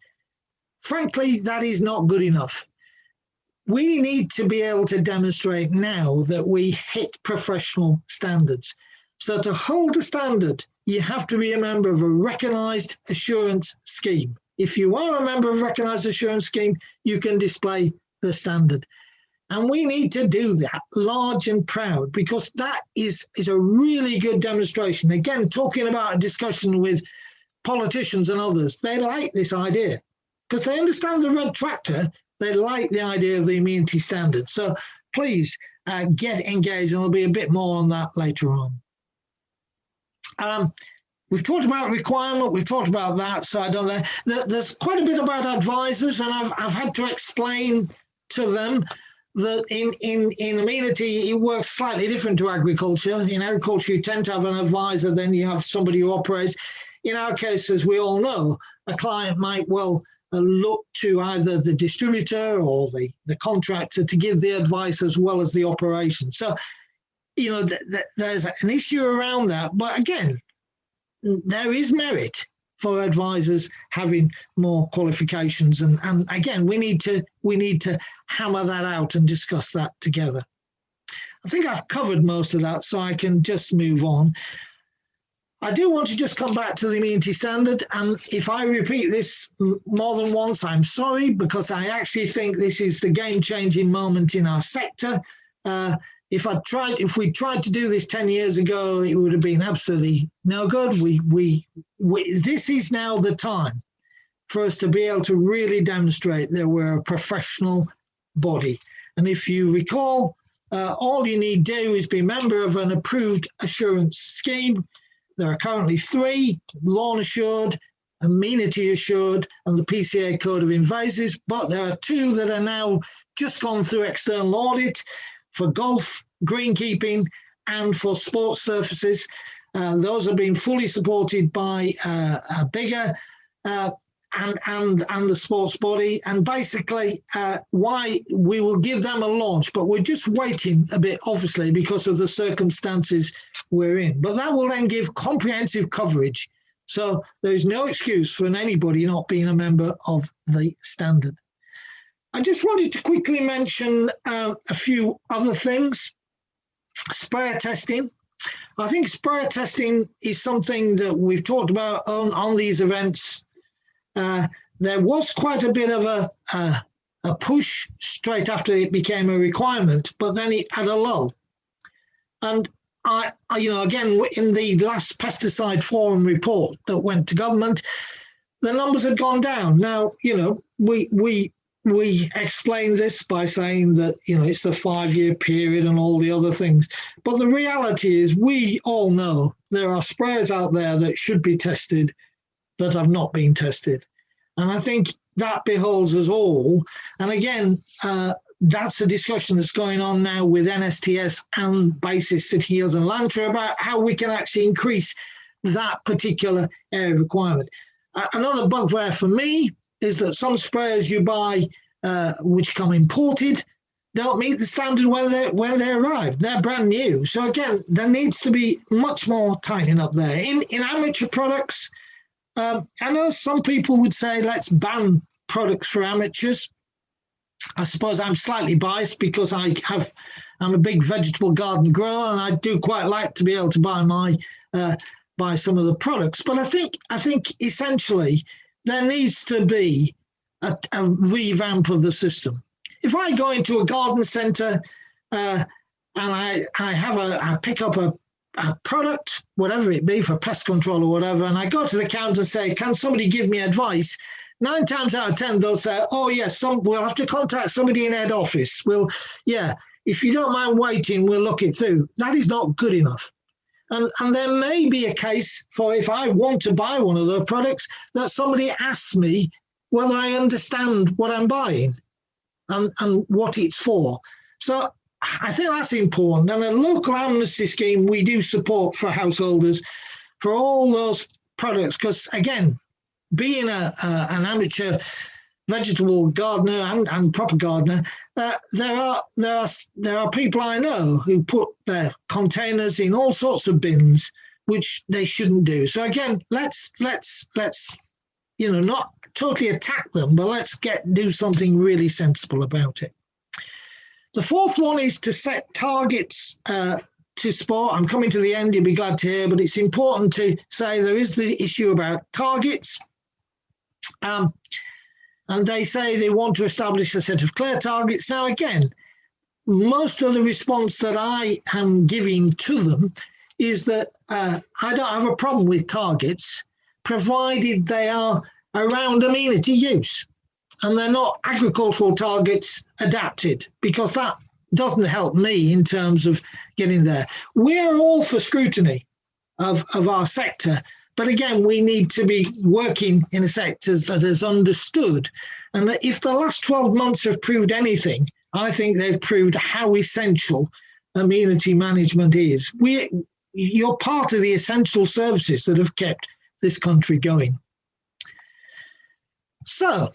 Frankly, that is not good enough. We need to be able to demonstrate now that we hit professional standards. So to hold the standard, you have to be a member of a recognised assurance scheme. If you are a member of a recognised assurance scheme, you can display the standard. And we need to do that large and proud, because that is a really good demonstration. Again, talking about a discussion with politicians and others, they like this idea because they understand the red tractor. They like the idea of the Amenity standard. So please get engaged, and there'll be a bit more on that later on. We've talked about requirement, we've talked about that, so I don't know. There's quite a bit about advisors, and I've had to explain to them that in Amenity, it works slightly different to agriculture. In agriculture, you tend to have an advisor, then you have somebody who operates. In our case, as we all know, a client might well look to either the distributor or the contractor to give the advice as well as the operation. So, you know, there's an issue around that. But again, there is merit for advisors having more qualifications, and again, we need to hammer that out and discuss that together. I think I've covered most of that, so I can just move on. I do want to just come back to the Amenity standard, and if I repeat this more than once, I'm sorry, because I actually think this is the game-changing moment in our sector. If we tried to do this 10 years ago, it would have been absolutely no good. This is now the time for us to be able to really demonstrate that we're a professional body. And if you recall, all you need to do is be a member of an approved assurance scheme. There are currently 3: Lawn Assured, Amenity Assured and the PCA Code of Invasives, but there are two that are now just gone through external audit for golf, greenkeeping, and for sports surfaces. Those have been fully supported by Bigger and the sports body, and basically why we will give them a launch, but we're just waiting a bit, obviously, because of the circumstances we're in. But that will then give comprehensive coverage. So there is no excuse for anybody not being a member of the standard. I just wanted to quickly mention a few other things. Sprayer testing. I think sprayer testing is something that we've talked about on these events. There was quite a bit of a push straight after it became a requirement, but then it had a lull. And I again, in the last pesticide forum report that went to government, the numbers had gone down. Now, we explain this by saying that, it's the 5-year period and all the other things. But the reality is we all know there are sprayers out there that should be tested that have not been tested. And I think that beholds us all. And again, that's a discussion that's going on now with NSTS and BASIS, City Hills and Lantra about how we can actually increase that particular area of requirement. Another bugbear for me is that some sprayers you buy, which come imported, don't meet the standard when they arrive. They're brand new. So again, there needs to be much more tightening up there. In amateur products, I know some people would say, let's ban products for amateurs. I suppose I'm slightly biased because I'm a big vegetable garden grower, and I do quite like to be able to buy some of the products. But I think essentially there needs to be a revamp of the system. If I go into a garden centre and I pick up a product, whatever it be, for pest control or whatever, and I go to the counter and say, can somebody give me advice? 9 times out of 10, they'll say, oh, yes, we'll have to contact somebody in head office. If you don't mind waiting, we'll look it through. That is not good enough. And there may be a case for, if I want to buy one of those products, that somebody asks me whether I understand what I'm buying and what it's for. So I think that's important. And a local amnesty scheme we do support for householders for all those products, because, again, being an amateur vegetable gardener and proper gardener, there are people I know who put their containers in all sorts of bins, which they shouldn't do. So again, let's not totally attack them, but let's do something really sensible about it. The fourth one is to set targets to sport. I'm coming to the end, you'll be glad to hear, but it's important to say there is the issue about targets. And they say they want to establish a set of clear targets. Now, again, most of the response that I am giving to them is that I don't have a problem with targets, provided they are around amenity use and they're not agricultural targets adapted, because that doesn't help me in terms of getting there. We're all for scrutiny of our sector, but again, we need to be working in a sector that is understood. And that if the last 12 months have proved anything, I think they've proved how essential amenity management is. You're part of the essential services that have kept this country going. So,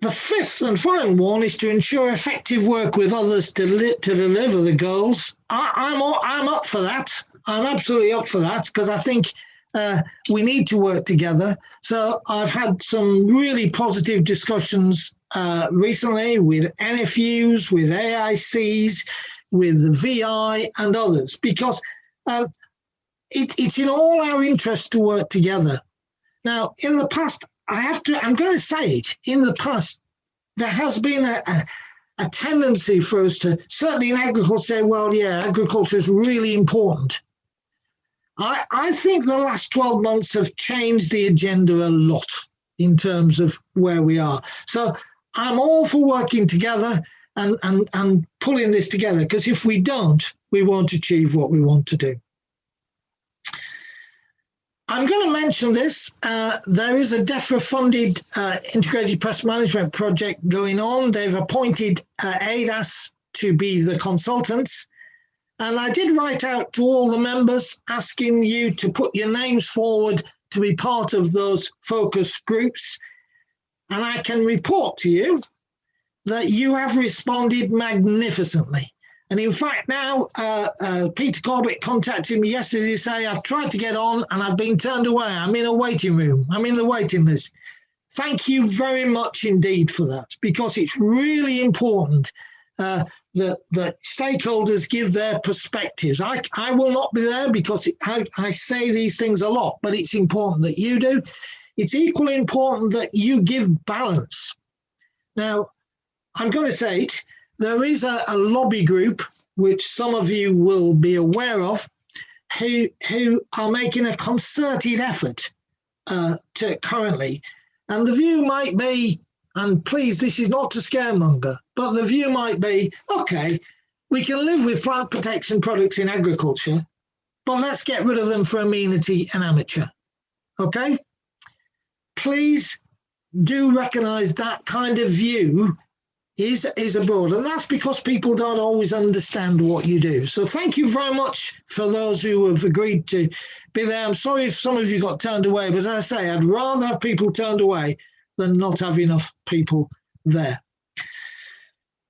the fifth and final one is to ensure effective work with others to deliver the goals. I'm up for that. I'm absolutely up for that, because I think we need to work together. So I've had some really positive discussions recently with NFUs, with AICs, with the VI and others, because it's in all our interest to work together. Now, in the past, I'm going to say it, in the past, there has been a tendency for us to, certainly in agriculture, say, well, yeah, agriculture is really important. I think the last 12 months have changed the agenda a lot in terms of where we are. So I'm all for working together and pulling this together, because if we don't, we won't achieve what we want to do. I'm going to mention this. There is a DEFRA-funded integrated pest management project going on. They've appointed ADAS to be the consultants. And I did write out to all the members asking you to put your names forward to be part of those focus groups. And I can report to you that you have responded magnificently. And in fact, now Peter Corbett contacted me yesterday to say, I've tried to get on and I've been turned away. I'm in a waiting room. I'm in the waiting list. Thank you very much indeed for that, because it's really important that stakeholders give their perspectives. I will not be there because I say these things a lot, but it's important that you do. It's equally important that you give balance. Now, I'm going to say it. There is a lobby group, which some of you will be aware of, who are making a concerted effort to currently. And the view might be, and please, this is not to scaremonger, but the view might be, okay, we can live with plant protection products in agriculture, but let's get rid of them for amenity and amateur. Okay? Please do recognise that kind of view is abroad, and that's because people don't always understand what you do. So thank you very much for those who have agreed to be there. I'm sorry if some of you got turned away, but as I say, I'd rather have people turned away than not have enough people there.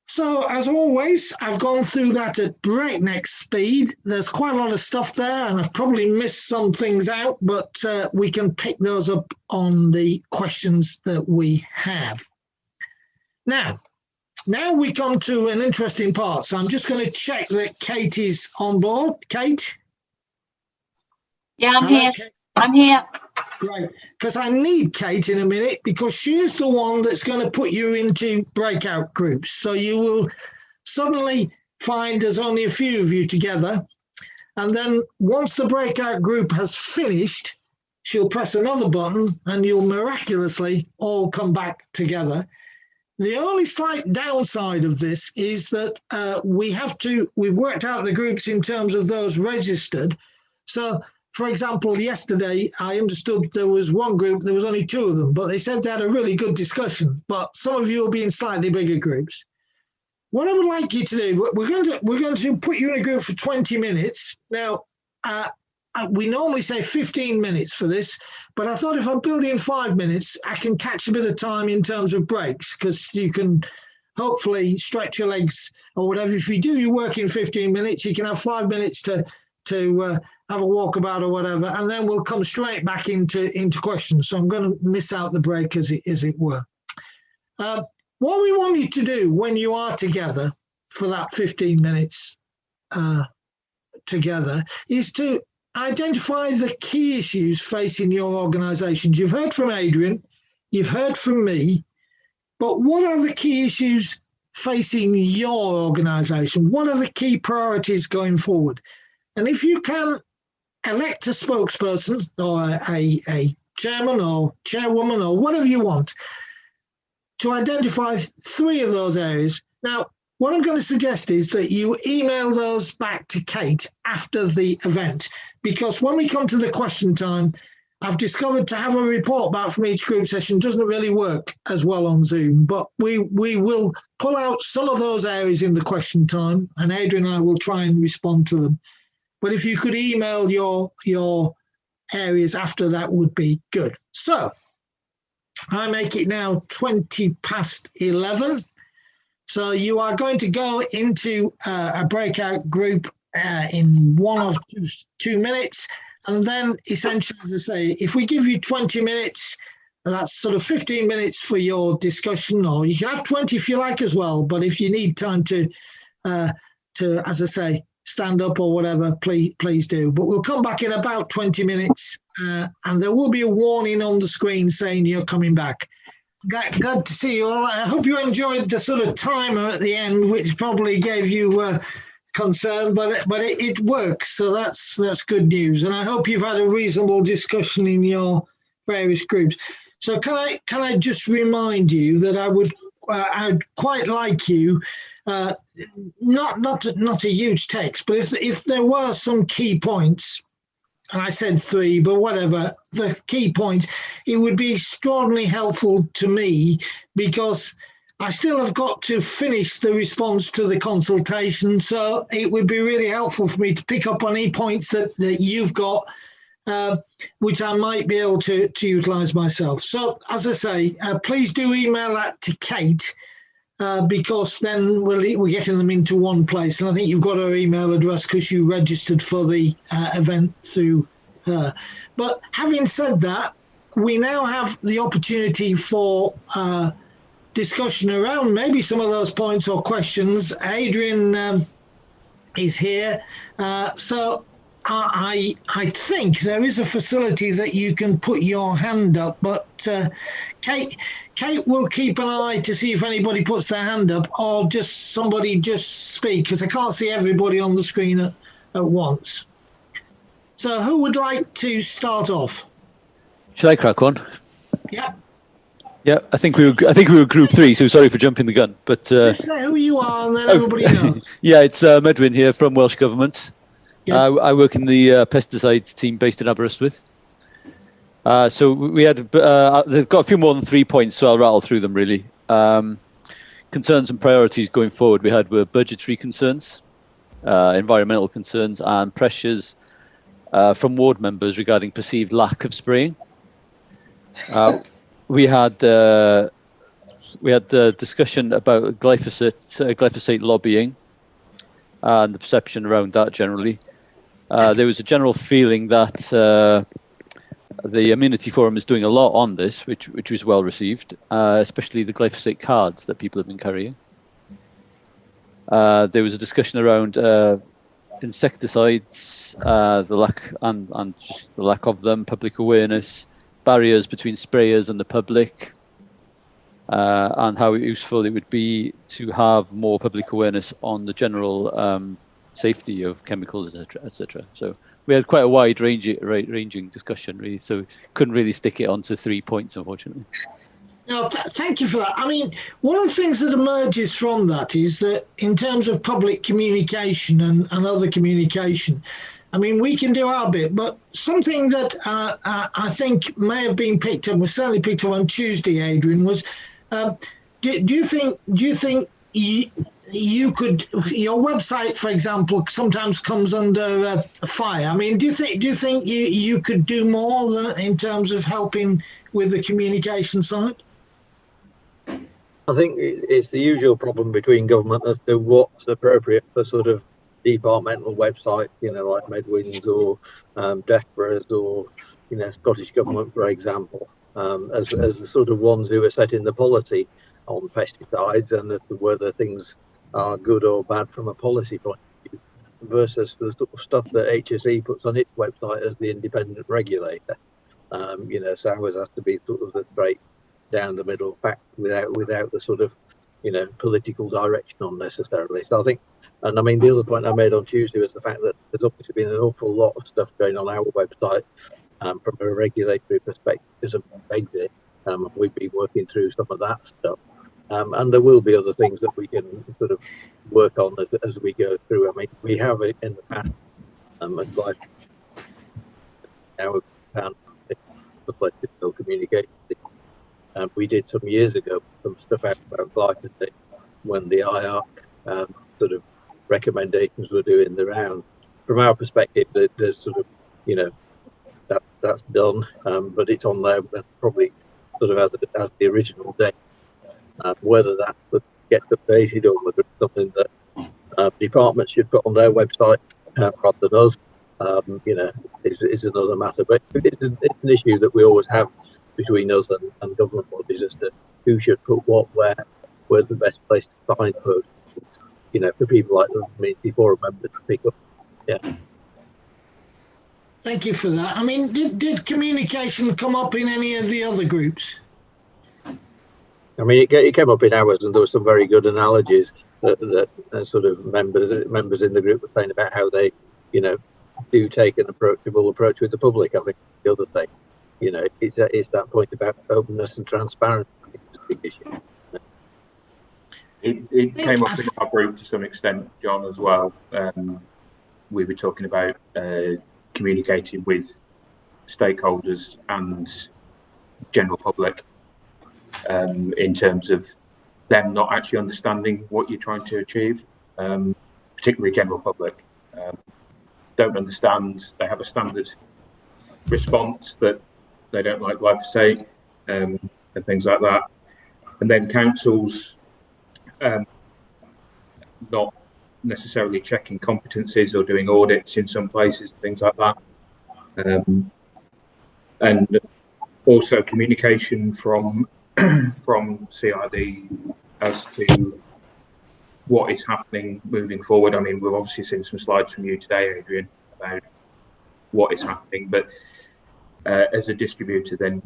So as always, I've gone through that at breakneck speed. There's quite a lot of stuff there, and I've probably missed some things out, but we can pick those up on the questions that we have. Now we come to an interesting part. So I'm just going to check that Kate is on board. Kate? Yeah, I'm Hello, here. Kate? I'm here. Great, because I need Kate in a minute, because she's the one that's going to put you into breakout groups. So you will suddenly find there's only a few of you together. And then once the breakout group has finished, she'll press another button and you'll miraculously all come back together. The only slight downside of this is that we've worked out the groups in terms of those registered. So, for example, yesterday, I understood there was one group, there was only 2 of them, but they said they had a really good discussion. But some of you will be in slightly bigger groups. What I would like you to do, we're going to put you in a group for 20 minutes. Now, we normally say 15 minutes for this, but I thought if I build in 5 minutes, I can catch a bit of time in terms of breaks, because you can hopefully stretch your legs or whatever. If you do your work in 15 minutes, you can have 5 minutes to have a walkabout or whatever, and then we'll come straight back into questions. So I'm going to miss out the break as it were. What we want you to do when you are together for that 15 minutes together is to identify the key issues facing your organisations. You've heard from Adrian, you've heard from me, but what are the key issues facing your organisation? What are the key priorities going forward? And if you can elect a spokesperson or a chairman or chairwoman or whatever you want to identify 3 of those areas. Now, what I'm going to suggest is that you email those back to Kate after the event, because when we come to the question time, I've discovered to have a report back from each group session doesn't really work as well on Zoom, but we will pull out some of those areas in the question time, and Adrian and I will try and respond to them. But if you could email your areas after, that would be good. So I make it now 20 past 11. So you are going to go into a breakout group in 1 or 2 minutes. And then essentially, as I say, if we give you 20 minutes, that's sort of 15 minutes for your discussion, or you can have 20 if you like as well. But if you need time to as I say, stand up or whatever, please do. But we'll come back in about 20 minutes and there will be a warning on the screen saying you're coming back. Glad to see you all. I hope you enjoyed the sort of timer at the end, which probably gave you concern, but it works, so that's good news. And I hope you've had a reasonable discussion in your various groups. So can I just remind you that I'd quite like you, not a huge text, but if there were some key points and I said 3, but whatever, the key points, it would be extraordinarily helpful to me because I still have got to finish the response to the consultation. So it would be really helpful for me to pick up on any points that you've got, which I might be able to utilise myself. So as I say, please do email that to Kate, because then we're getting them into one place. And I think you've got her email address because you registered for the event through her. But having said that, we now have the opportunity for discussion around maybe some of those points or questions. Adrian is here. So I think there is a facility that you can put your hand up, but Kate will keep an eye to see if anybody puts their hand up or just somebody just speak, because I can't see everybody on the screen at once. So who would like to start off? Should I crack on? Yeah. Yeah, I think we were group 3, so sorry for jumping the gun. But just say who you are and then everybody knows. Yeah, it's Medwyn here from Welsh Government. Yeah. I work in the pesticides team based in Aberystwyth. So we had they've got a few more than 3 points, so I'll rattle through them really. Concerns and priorities going forward were budgetary concerns, environmental concerns, and pressures from ward members regarding perceived lack of spraying. We had discussion about glyphosate lobbying and the perception around that generally. There was a general feeling that the Amenity Forum is doing a lot on this, which was well received, especially the glyphosate cards that people have been carrying. There was a discussion around insecticides, the lack of them, public awareness, barriers between sprayers and the public, and how useful it would be to have more public awareness on the general safety of chemicals, etc. So we had quite a wide-ranging discussion, really. So couldn't really stick it onto 3 points, unfortunately. No, thank you for that. I mean, one of the things that emerges from that is that in terms of public communication and other communication, I mean, we can do our bit, but something that I think may have been picked up, was certainly picked up on Tuesday, Adrian, was do you think you could, your website, for example, sometimes comes under fire. I mean, do you think you could do more in terms of helping with the communication side? I think it's the usual problem between government as to what's appropriate for sort of departmental website, like Medwyn's or Defbra's or, Scottish Government, for example, as the sort of ones who are setting the policy on pesticides and as to whether things are good or bad from a policy point of view, versus the sort of stuff that HSE puts on its website as the independent regulator. So ours has to be sort of the straight down the middle fact without the sort of, political direction unnecessarily. So I think, and I mean, the other point I made on Tuesday was the fact that there's obviously been an awful lot of stuff going on our website from a regulatory perspective as a exit. We've been working through some of that stuff. And there will be other things that we can sort of work on as we go through. I mean, we have it in the past, like now we've found the political communication. We did some years ago some stuff out about glyphosate when the IARC sort of recommendations were doing the round. From our perspective, there's sort of, that's done, but it's on there probably sort of as the original date. Whether that would get updated or whether it's something that departments should put on their website rather than us, is another matter. But it's an issue that we always have between us and government bodies as to who should put what where's the best place to signpost, for people like the Amenity Forum members to pick up. Yeah. Thank you for that. I mean, did communication come up in any of the other groups? I mean, it came up in ours, and there were some very good analogies that sort of members in the group were saying about how they, do take an approachable approach with the public. I think the other thing, it's that point about openness and transparency. It's a big issue. It came up in our group to some extent, John, as well. We were talking about communicating with stakeholders and general public in terms of them not actually understanding what you're trying to achieve, particularly general public. Don't understand. They have a standard response that they don't like glyphosate and things like that. And then councils not necessarily checking competencies or doing audits in some places, things like that. And also communication from CRD as to what is happening moving forward. I mean, we've obviously seen some slides from you today, Adrian, about what is happening, but as a distributor, then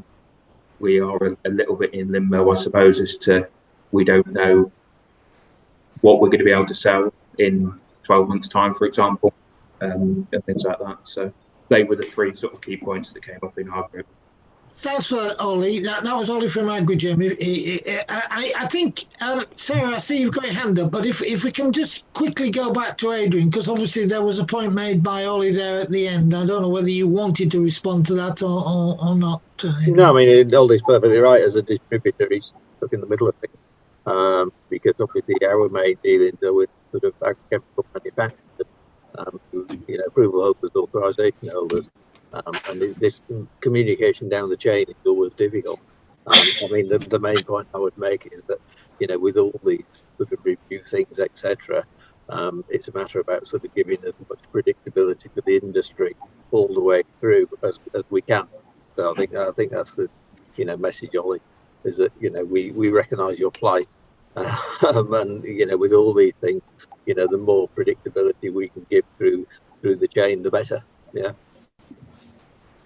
we are a little bit in limbo, I suppose, as to we don't know what we're going to be able to sell in 12 months' time, for example, and things like that. So they were the three sort of key points that came up in our group. Thanks for that, Ollie. That was Ollie from Agri, Jim. I think, Sarah, I see you've got your hand up, but if we can just quickly go back to Adrian, because obviously there was a point made by Ollie there at the end. I don't know whether you wanted to respond to that or not. No, I mean, Ollie's perfectly right. As a distributor, he's stuck in the middle of things, because obviously our main dealings are with sort of agrochemical manufacturers, approval holders, authorisation holders. And this communication down the chain is always difficult. I mean, the main point I would make is that, with all these sort of review things, etc., it's a matter about sort of giving as much predictability for the industry all the way through as we can. So I think that's the message, Ollie, is that we recognise your plight, and with all these things, the more predictability we can give through the chain, the better. Yeah.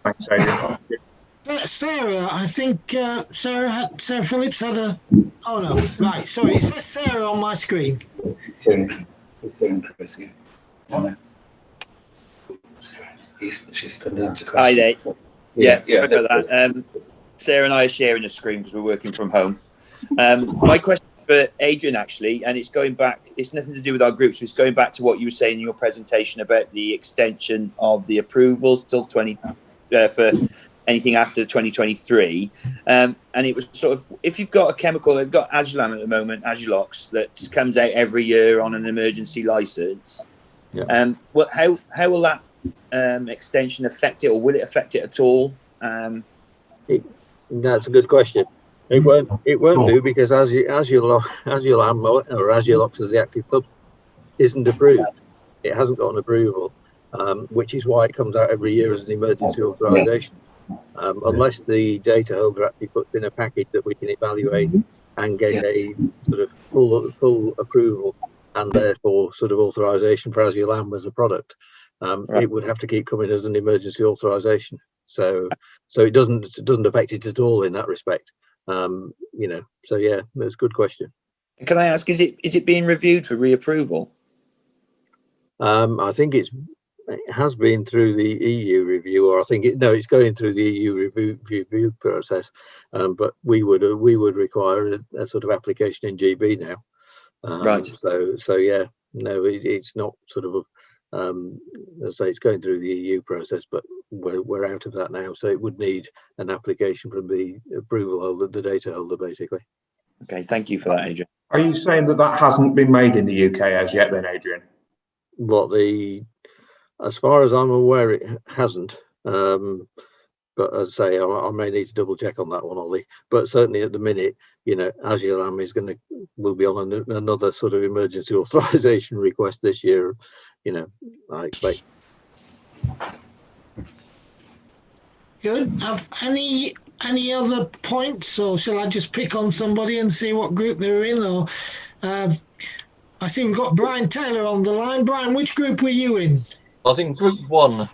Thanks, Adrian. Sarah, I think Sarah Phillips had a. Oh no, right. Sorry, it says Sarah on my screen. It's in Chris. She's put into question. Hi there. Yeah, sorry about that. Sarah and I are sharing a screen because we're working from home. My question for Adrian, actually, and it's going back, it's nothing to do with our groups, it's going back to what you were saying in your presentation about the extension of the approvals till for anything after 2023. And it was sort of, if you've got a chemical, they've got Azulam at the moment, Azulox, that comes out every year on an emergency license. Yeah. How will that extension affect it, or will it affect it at all? That's a good question. It won't do, because Azulam or Azulox as the active substance isn't approved. It hasn't got an approval, which is why it comes out every year as an emergency authorization. Unless the data holder actually puts in a package that we can evaluate and get a sort of full approval and therefore sort of authorization for Azulam as a product, it would have to keep coming as an emergency authorization. So it doesn't affect it at all in that respect. So yeah, that's a good question. Can I ask, is it being reviewed for reapproval? I think it has been through the EU review, or I think it's going through the EU review process. But we would require a sort of application in GB now. Right. So yeah, no, it's not sort of as I say, it's going through the EU process, but we're out of that now. So it would need an application from the approval holder, the data holder, basically. Okay, thank you for that, Adrian. Are you saying that hasn't been made in the UK as yet then, Adrian? As far as I'm aware, it hasn't. But as I say, I may need to double check on that one, Ollie. But certainly at the minute, Azulam will be on another sort of emergency authorization request this year. I expect. Good. Have any other points, or shall I just pick on somebody and see what group they're in? Or I see we've got Brian Taylor on the line. Brian, which group were you in? I was in group 1,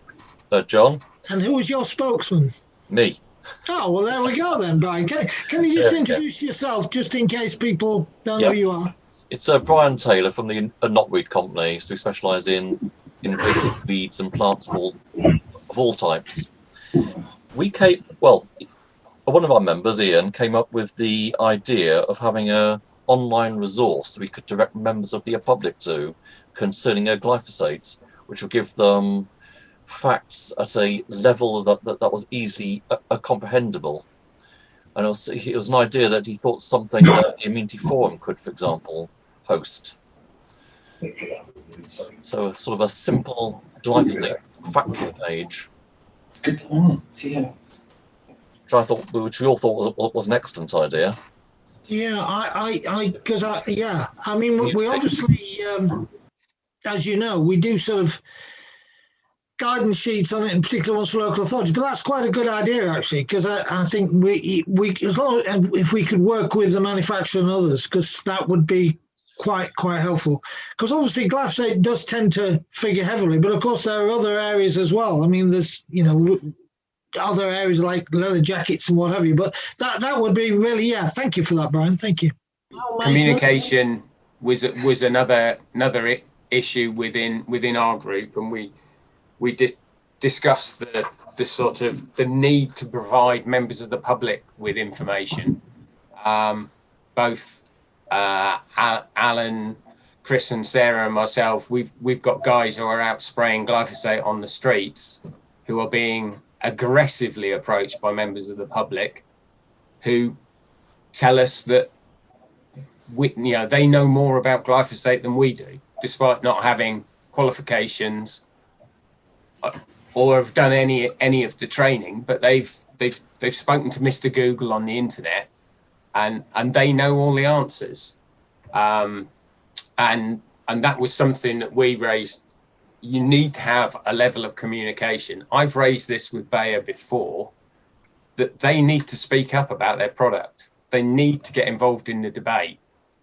John. And who was your spokesman? Me. Oh, well, there we go then, Brian. Can you just introduce yourself, just in case people don't know who you are? It's Brian Taylor from the Knotweed Company. So we specialise in invasive weeds and plants of all types. One of our members, Ian, came up with the idea of having an online resource that we could direct members of the public to concerning glyphosate, which will give them facts at a level that was easily comprehensible. And it was an idea that he thought something that Amenity Forum could, for example, host. So sort of a simple glyphosate factual page. It's good. Yeah. Which we all thought was an excellent idea. Yeah, I mean, we obviously, as you know, we do sort of guidance sheets on it, in particular ones for local authorities. But that's quite a good idea, actually, because I think we as long as, if we could work with the manufacturer and others, because that would be quite helpful. Because obviously glyphosate does tend to figure heavily, but of course there are other areas as well. I mean, there's other areas like leather jackets and what have you. But that would be really, thank you for that, Brian. Thank you. Communication was another issue within our group, and we discussed the sort of the need to provide members of the public with information. Both Alan, Chris, and Sarah, and myself, we've got guys who are out spraying glyphosate on the streets, who are being aggressively approached by members of the public, who tell us that they know more about glyphosate than we do, despite not having qualifications or have done any of the training. But they've spoken to Mr. Google on the internet, and they know all the answers. And that was something that we raised. You need to have a level of communication. I've raised this with Bayer before, that they need to speak up about their product. They need to get involved in the debate.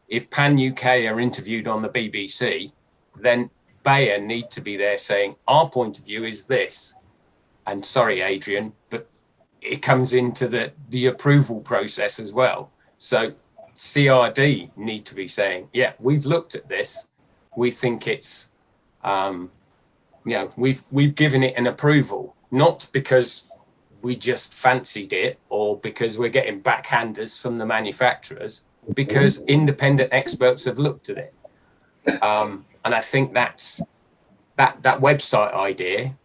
If Pan UK are interviewed on the BBC, then Bayer need to be there saying, our point of view is this. And sorry, Adrian, but it comes into the approval process as well. So CRD need to be saying, yeah, we've looked at this. We think it's, we've given it an approval, not because we just fancied it or because we're getting backhanders from the manufacturers, because independent experts have looked at it. And I think that website idea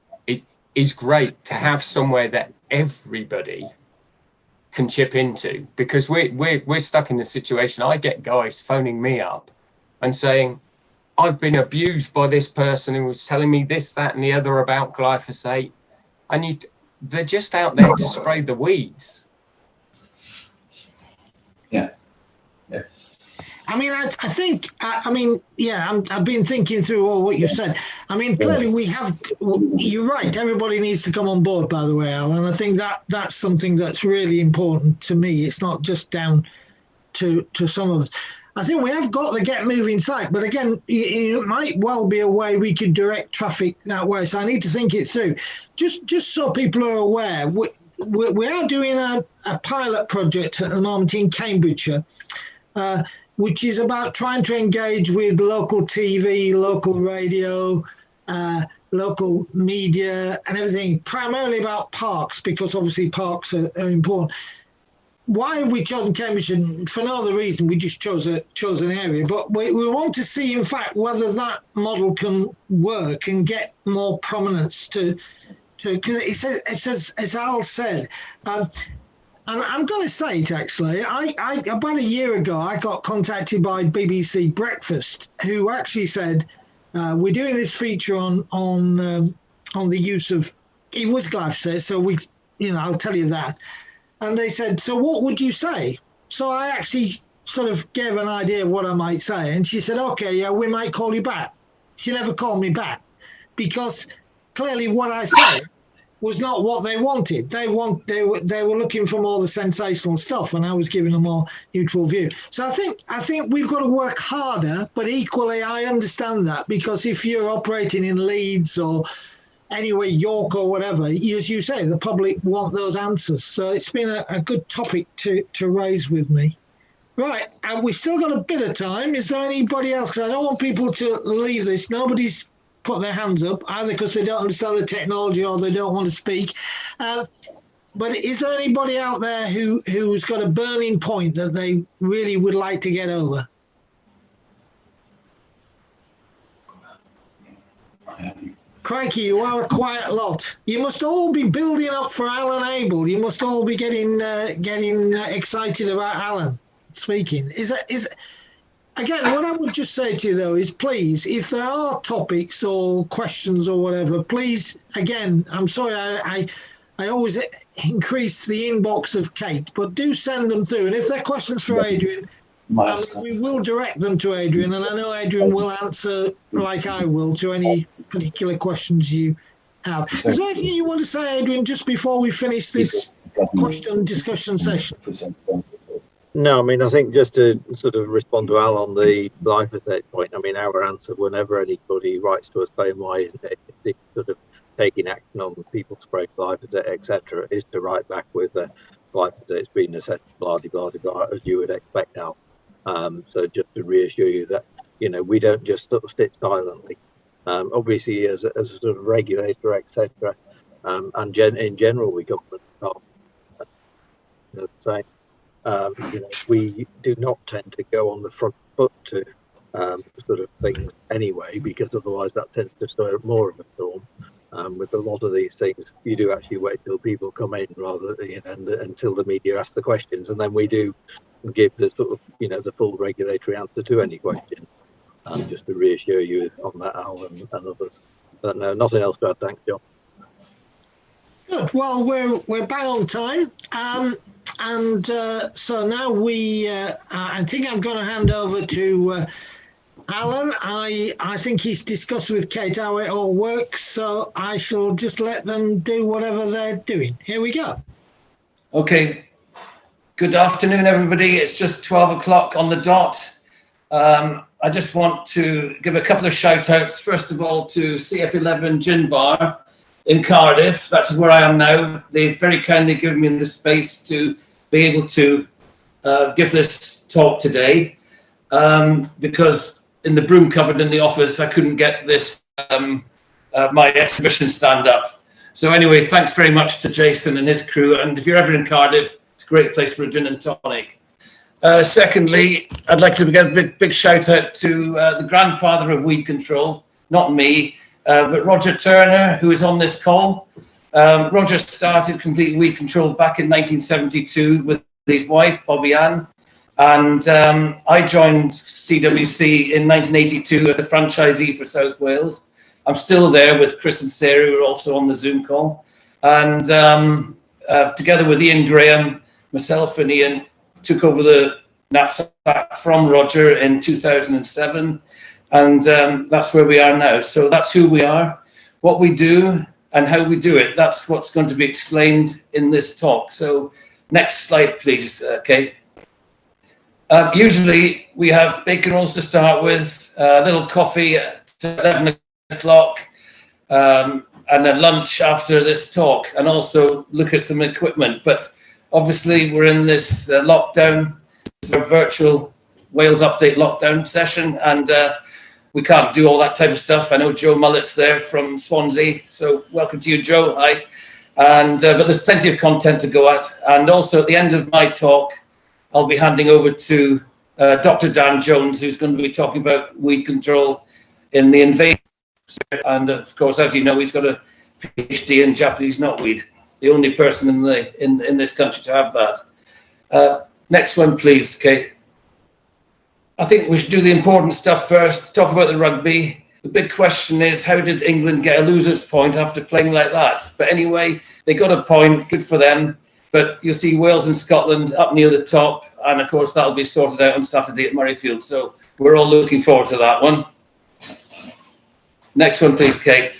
is great to have somewhere that everybody can chip into, because we're stuck in the situation. I get guys phoning me up and saying, I've been abused by this person who was telling me this, that, and the other about glyphosate. And they're just out there to spray the weeds. Yeah. I mean, I've been thinking through all what you said. I mean, clearly you're right. Everybody needs to come on board, by the way, Al. And I think that's something that's really important to me. It's not just down to some of us. I think we have got the Get Moving site, but again, it might well be a way we could direct traffic that way. So I need to think it through. Just so people are aware, we are doing a pilot project at the moment in Cambridgeshire, which is about trying to engage with local TV, local radio, local media and everything, primarily about parks, because obviously parks are important. Why have we chosen Cambridge? For no other reason, we just chose an area. But we want to see, in fact, whether that model can work and get more prominence to because it says, as Al said, and I'm going to say it actually. I about a year ago, I got contacted by BBC Breakfast, who actually said, we're doing this feature on the use of, it was glyphosate, so I'll tell you that. And they said, so what would you say? So I actually sort of gave an idea of what I might say. And she said, okay, yeah, we might call you back. She never called me back because clearly what I said was not what they wanted. They were looking for more of the sensational stuff, and I was giving a more neutral view. So I think we've got to work harder, but equally I understand that, because if you're operating in Leeds or anyway, York or whatever, as you say, the public want those answers. So it's been a good topic to raise with me. Right, and we've still got a bit of time. Is there anybody else? Because I don't want people to leave this. Nobody's put their hands up, either because they don't understand the technology or they don't want to speak. But is there anybody out there who's got a burning point that they really would like to get over? Crikey, you are a quiet lot. You must all be building up for Alan Abel. You must all be getting excited about Alan speaking. Again, what I would just say to you, though, is please, if there are topics or questions or whatever, please, again, I'm sorry, I always increase the inbox of Kate, but do send them through. And if they're questions for Adrian, we will direct them to Adrian, and I know Adrian will answer, like I will, to any particular questions you have. Is there anything you want to say, Adrian, just before we finish this question discussion session? No, I mean, I think just to sort of respond to Al on the glyphosate point, I mean, our answer whenever anybody writes to us saying why isn't it sort of taking action on people spraying glyphosate, etc., is to write back with glyphosate's been assessed, blah, blah, blah, blah, as you would expect now. So just to reassure you that, you know, we don't just sort of sit silently. Obviously, as a sort of regulator, etc., and in general, we government say. You know, we do not tend to go on the front foot to sort of things anyway, because otherwise that tends to stir up more of a storm. With a lot of these things, you do actually wait till people come in rather, you know, until the media asks the questions, and then we do give the sort of, you know, the full regulatory answer to any question. Just to reassure you on that, Al and others. But no, nothing else to add. Thanks, John. Good. Well, we're bang on time. So now I think I'm going to hand over to Alan. I think he's discussed with Kate how it all works, so I shall just let them do whatever they're doing. Here we go. Okay. Good afternoon, everybody. It's just 12 o'clock on the dot. I just want to give a couple of shout outs. First of all, to CF11 Gin Bar in Cardiff. That's where I am now. They've very kindly given me the space to be able to give this talk today, because in the broom cupboard in the office, I couldn't get this, my exhibition stand up. So anyway, thanks very much to Jason and his crew. And if you're ever in Cardiff, it's a great place for a gin and tonic. Secondly, I'd like to give a big shout out to the grandfather of weed control, not me, but Roger Turner, who is on this call. Roger started Complete Weed Control back in 1972 with his wife, Bobby Ann. And I joined CWC in 1982 as a franchisee for South Wales. I'm still there with Chris and Sarah, who are also on the Zoom call. And together with Ian Graham, myself and Ian took over the knapsack from Roger in 2007. And that's where we are now. So that's who we are, what we do, and how we do it. That's what's going to be explained in this talk. So next slide, please, Kate. Usually we have bacon rolls to start with, a little coffee at 11 o'clock, and a lunch after this talk, and also look at some equipment. But obviously we're in this lockdown, this is a virtual Wales Update lockdown session, and we can't do all that type of stuff. I know Joe Mullet's there from Swansea, so welcome to you, Joe. Hi. And but there's plenty of content to go at. And also at the end of my talk, I'll be handing over to Dr. Dan Jones, who's going to be talking about weed control in the invasive. And of course, as you know, he's got a PhD in Japanese knotweed, the only person in this country to have that. Next one, please, Kate. I think we should do the important stuff first, talk about the rugby. The big question is, how did England get a loser's point after playing like that? But anyway, they got a point, good for them. But you'll see Wales and Scotland up near the top. And of course, that'll be sorted out on Saturday at Murrayfield. So we're all looking forward to that one. Next one, please, Kate.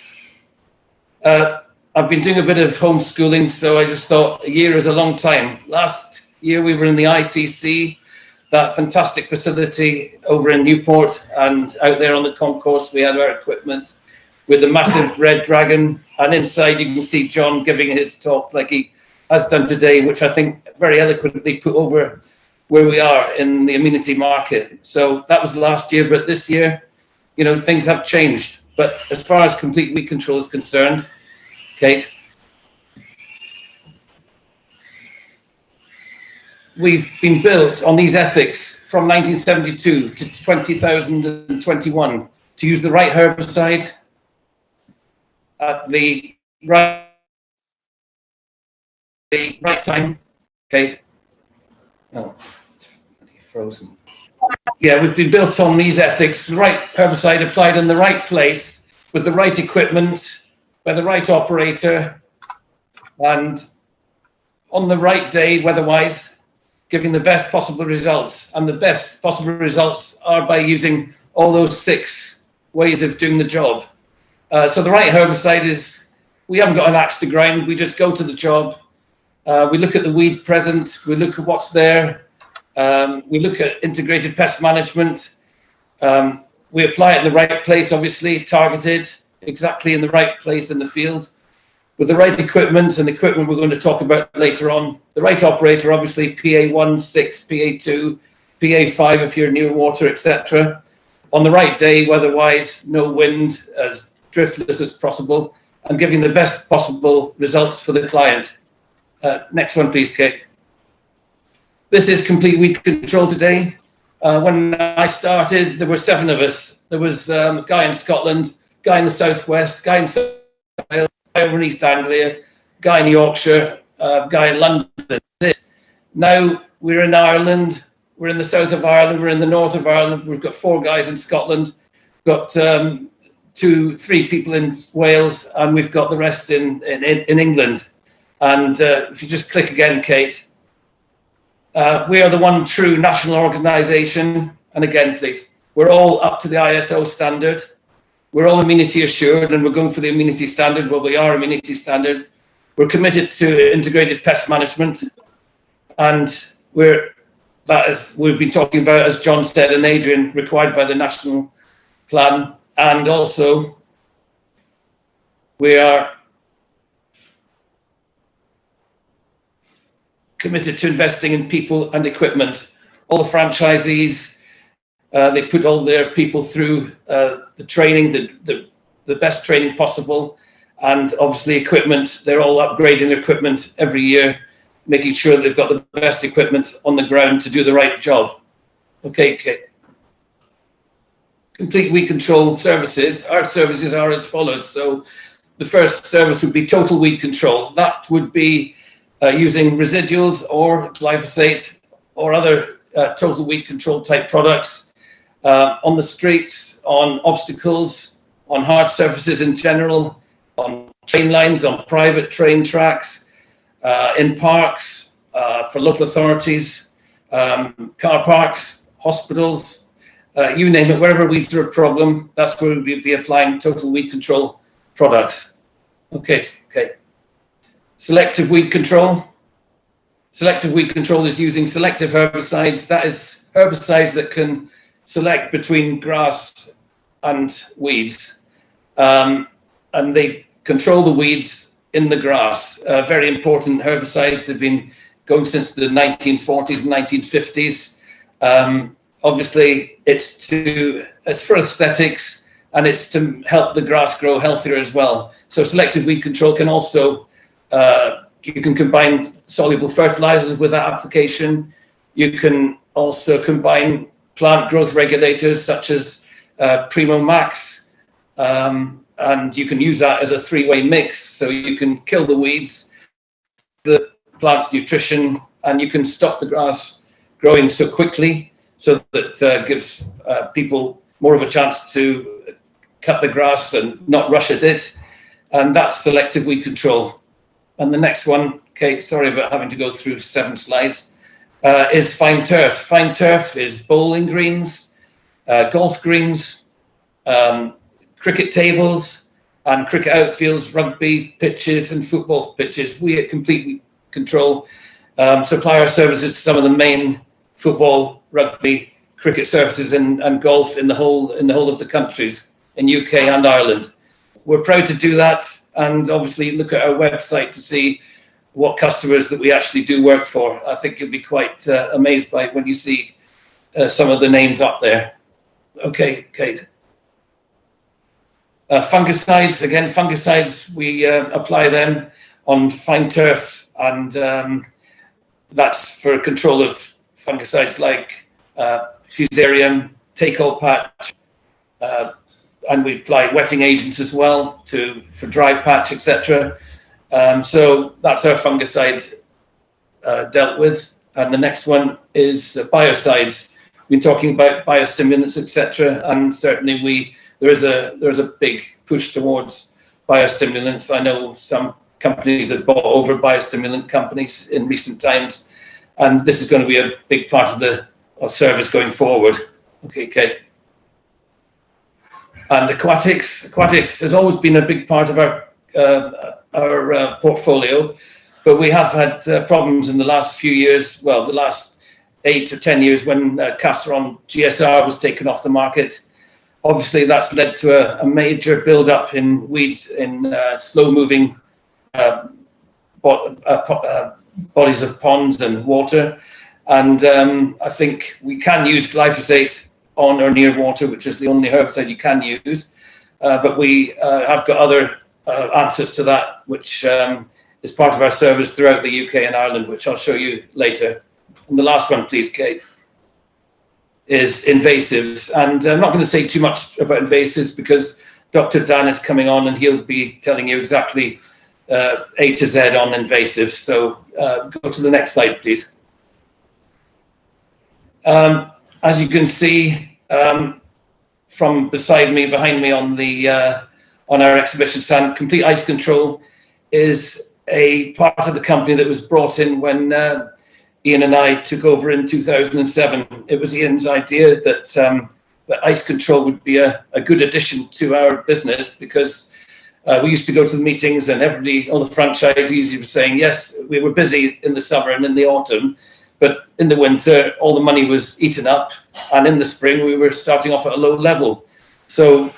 I've been doing a bit of homeschooling, so I just thought a year is a long time. Last year, we were in the ICC, that fantastic facility over in Newport, and out there on the concourse we had our equipment with the massive red dragon, and inside you can see John giving his talk like he has done today, which I think very eloquently put over where we are in the amenity market. So that was last year, but this year, you know, things have changed. But as far as complete weed control is concerned, Kate, we've been built on these ethics from 1972 to 2021 to use the right herbicide at the right time. Kate? Oh, it's frozen. Yeah, we've been built on these ethics, the right herbicide applied in the right place, with the right equipment, by the right operator, and on the right day, weather-wise, giving the best possible results. And the best possible results are by using all those 6 ways of doing the job. So the right herbicide is, we haven't got an axe to grind, we just go to the job. We look at the weed present, we look at what's there, we look at integrated pest management. We apply it in the right place, obviously, targeted, exactly in the right place in the field, with the right equipment, and the equipment we're going to talk about later on. The right operator, obviously, PA1, 6, PA2, PA5 if you're near water, etc. On the right day, weather-wise, no wind, as driftless as possible, and giving the best possible results for the client. Next one, please, Kate. This is complete weed control today. When I started, there were 7 of us. There was a guy in Scotland, guy in the southwest, guy in South Wales, guy over in East Anglia, guy in Yorkshire, guy in London. Now we're in Ireland. We're in the south of Ireland. We're in the north of Ireland. We've got 4 guys in Scotland. We've got 2, 3 people in Wales, and we've got the rest in England. And if you just click again, Kate, we are the one true national organisation. And again, please, we're all up to the ISO standard. We're all amenity assured, and we're going for the amenity standard. Well, we are amenity standard. We're committed to integrated pest management, and we've been talking about, as John said and Adrian, required by the national plan, and also we are committed to investing in people and equipment. All the franchisees, they put all their people through the training, the best training possible, and obviously equipment. They're all upgrading their equipment every year, making sure they've got the best equipment on the ground to do the right job. Okay. Complete weed control services. Our services are as follows. So the first service would be total weed control. That would be using residuals or glyphosate or other total weed control type products on the streets, on obstacles, on hard surfaces in general, on train lines, on private train tracks, in parks, for local authorities, car parks, hospitals, you name it, wherever weeds are a problem, that's where we'll be applying total weed control products. Okay. Selective weed control. Selective weed control is using selective herbicides. That is herbicides that can select between grass and weeds. And they control the weeds in the grass. Very important herbicides. They've been going since the 1940s and 1950s. Obviously, it's for aesthetics, and it's to help the grass grow healthier as well. So selective weed control can also, you can combine soluble fertilizers with that application. You can also combine plant growth regulators such as Primo Max, and you can use that as a 3-way mix. So you can kill the weeds, the plant's nutrition, and you can stop the grass growing so quickly, so that gives people more of a chance to cut the grass and not rush at it. And that's selective weed control. And the next one, Kate, sorry about having to go through 7 slides, is fine turf. Fine turf is bowling greens, golf greens, cricket tables, and cricket outfields, rugby pitches, and football pitches. We at Complete Weed Control supply our services to some of the main football, rugby, cricket services, and golf in the whole of the countries in UK and Ireland. We're proud to do that, and obviously look at our website to see what customers that we actually do work for. I think you'll be quite amazed by it when you see some of the names up there. Okay, Kate. Fungicides, again, fungicides, we apply them on fine turf, and that's for control of fungicides like fusarium, take-all patch, and we apply wetting agents as well for dry patch, etc. So that's our fungicide dealt with. And the next one is biocides. We've been talking about biostimulants, etc. And certainly there is a big push towards biostimulants. I know some companies have bought over biostimulant companies in recent times, and this is going to be a big part of the service going forward. Okay, Kate. And aquatics has always been a big part of our portfolio, but we have had problems in the last few years. Well, the last 8 to 10 years when Casseron GSR was taken off the market. Obviously, that's led to a major build-up in weeds in slow-moving bodies of ponds and water. And I think we can use glyphosate on or near water, which is the only herbicide you can use. But we have got other answers to that, which is part of our service throughout the UK and Ireland, which I'll show you later. And the last one, please, Kate, is invasives. And I'm not going to say too much about invasives because Dr. Dan is coming on and he'll be telling you exactly A to Z on invasives. So go to the next slide, please. As you can see from behind me on our exhibition stand, Complete Ice Control is a part of the company that was brought in when Ian and I took over in 2007. It was Ian's idea that ice control would be a good addition to our business because we used to go to the meetings and all the franchisees were saying, yes, we were busy in the summer and in the autumn, but in the winter, all the money was eaten up. And in the spring, we were starting off at a low level. So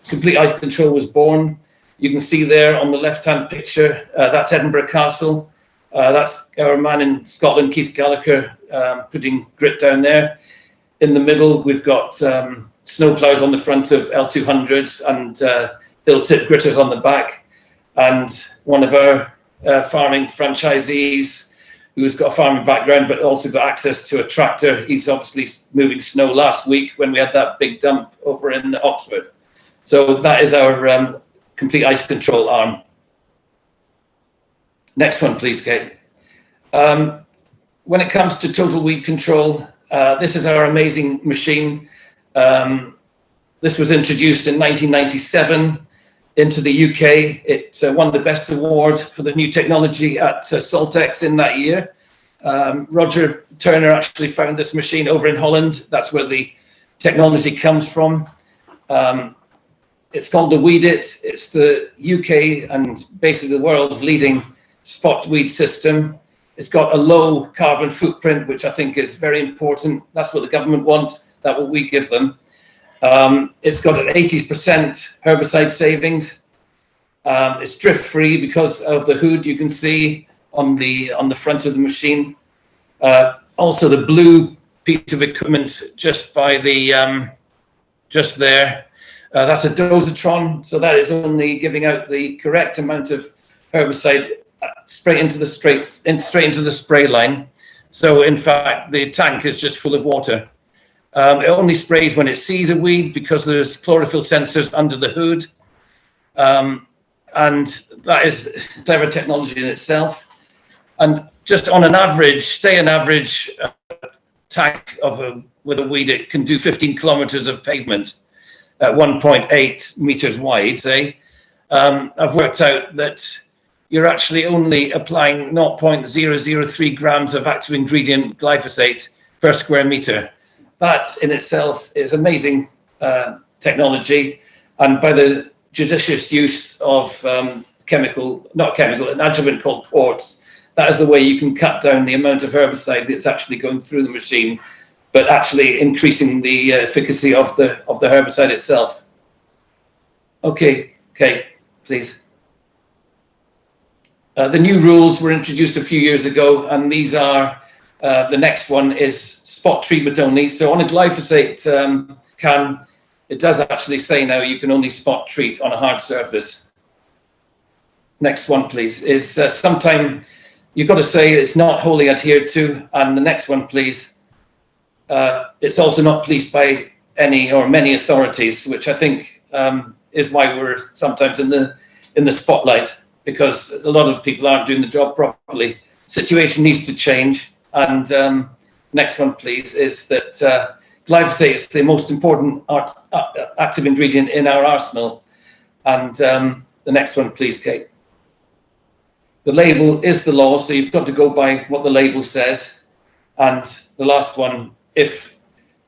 Complete Ice Control was born. You can see there on the left-hand picture, that's Edinburgh Castle. That's our man in Scotland, Keith Gallagher, putting grit down there. In the middle, we've got snowplows on the front of L200s and ill-tip gritters on the back. And one of our farming franchisees, who's got a farming background but also got access to a tractor. He's obviously moving snow last week when we had that big dump over in Oxford. So that is our Complete Ice Control arm. Next one, please, Kate. When it comes to total weed control, this is our amazing machine. This was introduced in 1997 into the UK. It won the best award for the new technology at Saltex in that year. Roger Turner actually found this machine over in Holland. That's where the technology comes from. It's called the Weed It. It's the UK and basically the world's leading spot weed system. It's got a low carbon footprint, which I think is very important. That's what the government wants. That's what we give them. It's got an 80% herbicide savings. It's drift-free because of the hood you can see on the front of the machine. Also, the blue piece of equipment just by the just there. That's a dosatron, so that is only giving out the correct amount of herbicide straight into the spray line. So, in fact, the tank is just full of water. It only sprays when it sees a weed because there's chlorophyll sensors under the hood. And that is clever technology in itself. And just on an average, say an average tank with a weed, it can do 15 kilometers of pavement at 1.8 meters wide, say. I've worked out that you're actually only applying 0.003 grams of active ingredient glyphosate per square meter. That in itself is amazing technology, and by the judicious use of an adjuvant called quartz, that is the way you can cut down the amount of herbicide that's actually going through the machine, but actually increasing the efficacy of the herbicide itself. Okay, Kate, please. The new rules were introduced a few years ago, and these are, the next one is spot treatment only. So on a glyphosate can, it does actually say now you can only spot treat on a hard surface. Next one, please, is sometime you've got to say it's not wholly adhered to. And the next one, please. It's also not policed by any or many authorities, which I think is why we're sometimes in the spotlight, because a lot of people aren't doing the job properly. Situation needs to change. And next one, please, is that glyphosate is the most important active ingredient in our arsenal. And the next one, please, Kate. The label is the law, so you've got to go by what the label says. And the last one, if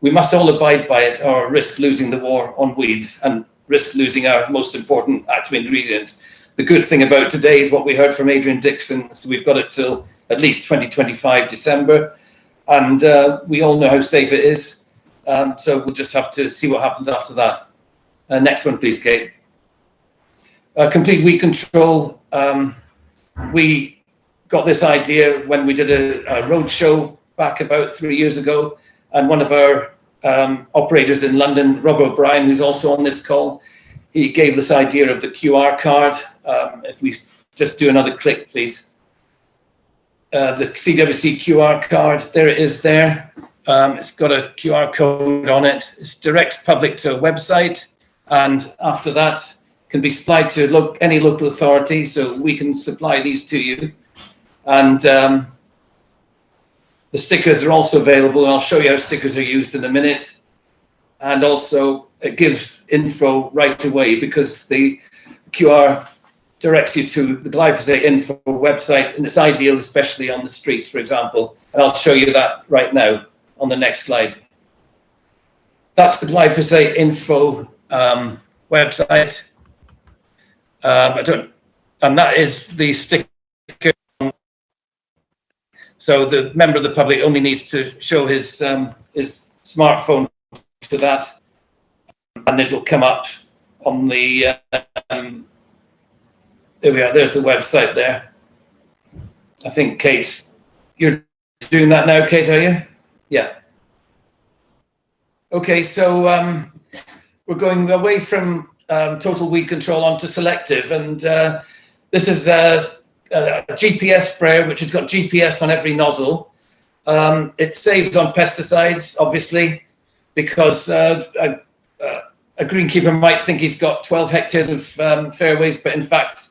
we must all abide by it or risk losing the war on weeds and risk losing our most important active ingredient. The good thing about today is what we heard from Adrian Dixon. So we've got it till at least 2025 December. And we all know how safe it is. So we'll just have to see what happens after that. Next one, please, Kate. Complete weed control. We got this idea when we did a road show back about 3 years ago, and one of our operators in London, Rob O'Brien, who's also on this call, he gave this idea of the QR card. If we just do another click, please. The CWC QR card, there it is there. It's got a QR code on it. It directs public to a website, and after that can be supplied to any local authority, so we can supply these to you. And the stickers are also available, and I'll show you how stickers are used in a minute. And also it gives info right away, because the QR directs you to the glyphosate info website, and it's ideal especially on the streets, for example. And I'll show you that right now on the next slide. That's the glyphosate info website. And that is the sticker. So the member of the public only needs to show his smartphone to that, and it'll come up on the. There we are. There's the website there. I think you're doing that now, Kate, are you? Yeah. Okay, so we're going away from total weed control onto selective, and this is a GPS sprayer which has got GPS on every nozzle. It saves on pesticides, obviously, because a greenkeeper might think he's got 12 hectares of fairways, but in fact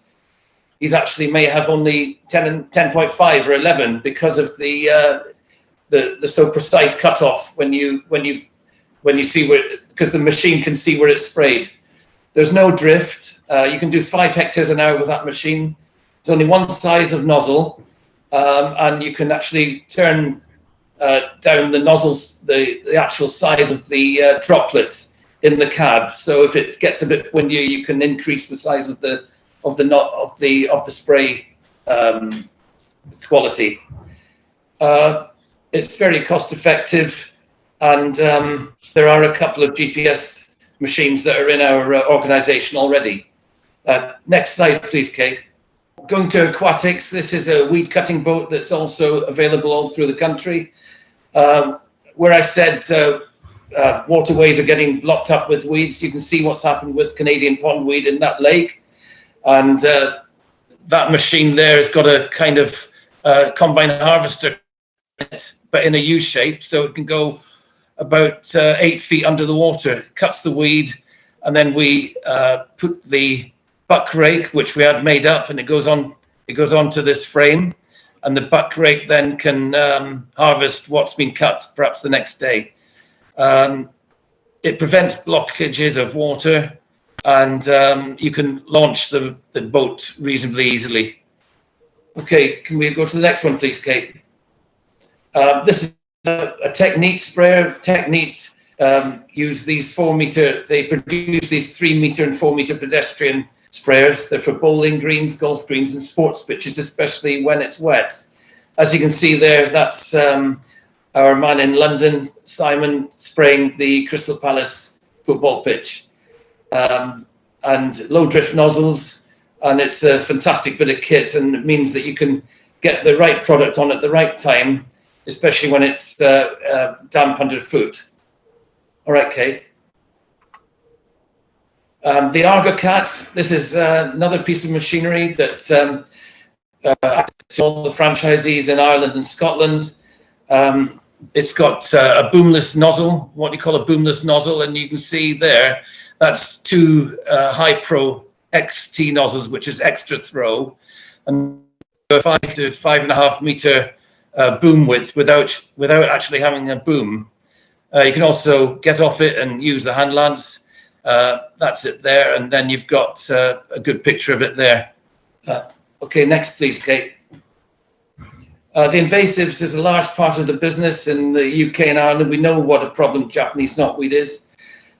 he's actually may have only 10.5 or 11 because of the so precise cutoff when you see where, because the machine can see where it's sprayed. There's no drift. You can do 5 hectares an hour with that machine. It's only one size of nozzle, and you can actually turn down the nozzles, the actual size of the droplets in the cab. So if it gets a bit windier, you can increase the size of the spray quality. It's very cost effective, and there are a couple of GPS machines that are in our organisation already. Next slide, please, Kate. Going to aquatics, this is a weed cutting boat that's also available all through the country. Where I said waterways are getting blocked up with weeds, you can see what's happened with Canadian pondweed in that lake. And that machine there has got a kind of combine harvester, but in a U shape, so it can go about 8 feet under the water. It cuts the weed, and then we put the buck rake, which we had made up, and it goes on to this frame, and the buck rake then can harvest what's been cut perhaps the next day. It prevents blockages of water, and you can launch the boat reasonably easily. Okay, can we go to the next one, please, Kate? This is a Technique sprayer. Technique use these 4 meter, they produce these 3 meter and 4 meter pedestrian sprayers. They're for bowling greens, golf greens, and sports pitches, especially when it's wet. As you can see there, that's our man in London, Simon, spraying the Crystal Palace football pitch. And low drift nozzles, and it's a fantastic bit of kit, and it means that you can get the right product on at the right time, especially when it's damp underfoot. All right, Kate. The ArgoCat, this is another piece of machinery that all the franchisees in Ireland and Scotland. It's got a boomless nozzle, what you call a boomless nozzle, and you can see there That's two high pro XT nozzles, which is extra throw, and a 5 to 5.5 meter boom width without actually having a boom. You can also get off it and use the hand lance. That's it there, and then you've got a good picture of it there. Okay, next please, Kate. The invasives is a large part of the business in the UK and Ireland. We know what a problem Japanese knotweed is.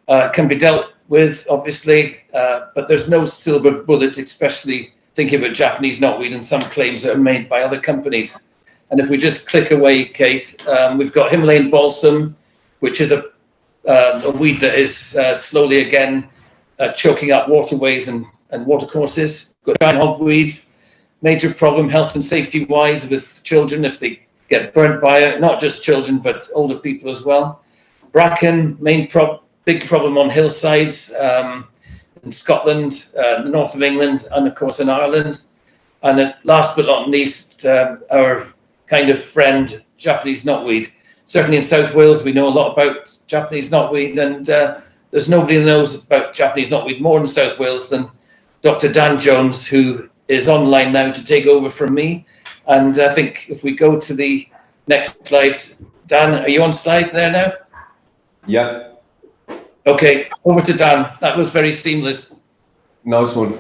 It can be dealt with, obviously, but there's no silver bullet, especially thinking about Japanese knotweed and some claims that are made by other companies. And if we just click away, Kate, we've got Himalayan balsam, which is a weed that is slowly again choking up waterways and watercourses. We've got giant hogweed, major problem health and safety wise with children if they get burnt by it, not just children, but older people as well. Bracken, big problem on hillsides in Scotland, the north of England, and of course in Ireland. And last but not least, our kind of friend, Japanese knotweed. Certainly in South Wales, we know a lot about Japanese knotweed, and there's nobody who knows about Japanese knotweed more in South Wales than Dr. Dan Jones, who is online now to take over from me. And I think if we go to the next slide, Dan, are you on slide there now? Yeah. Okay, over to Dan. That was very seamless. Nice one.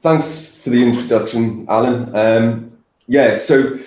Thanks for the introduction, Alan. Yeah, so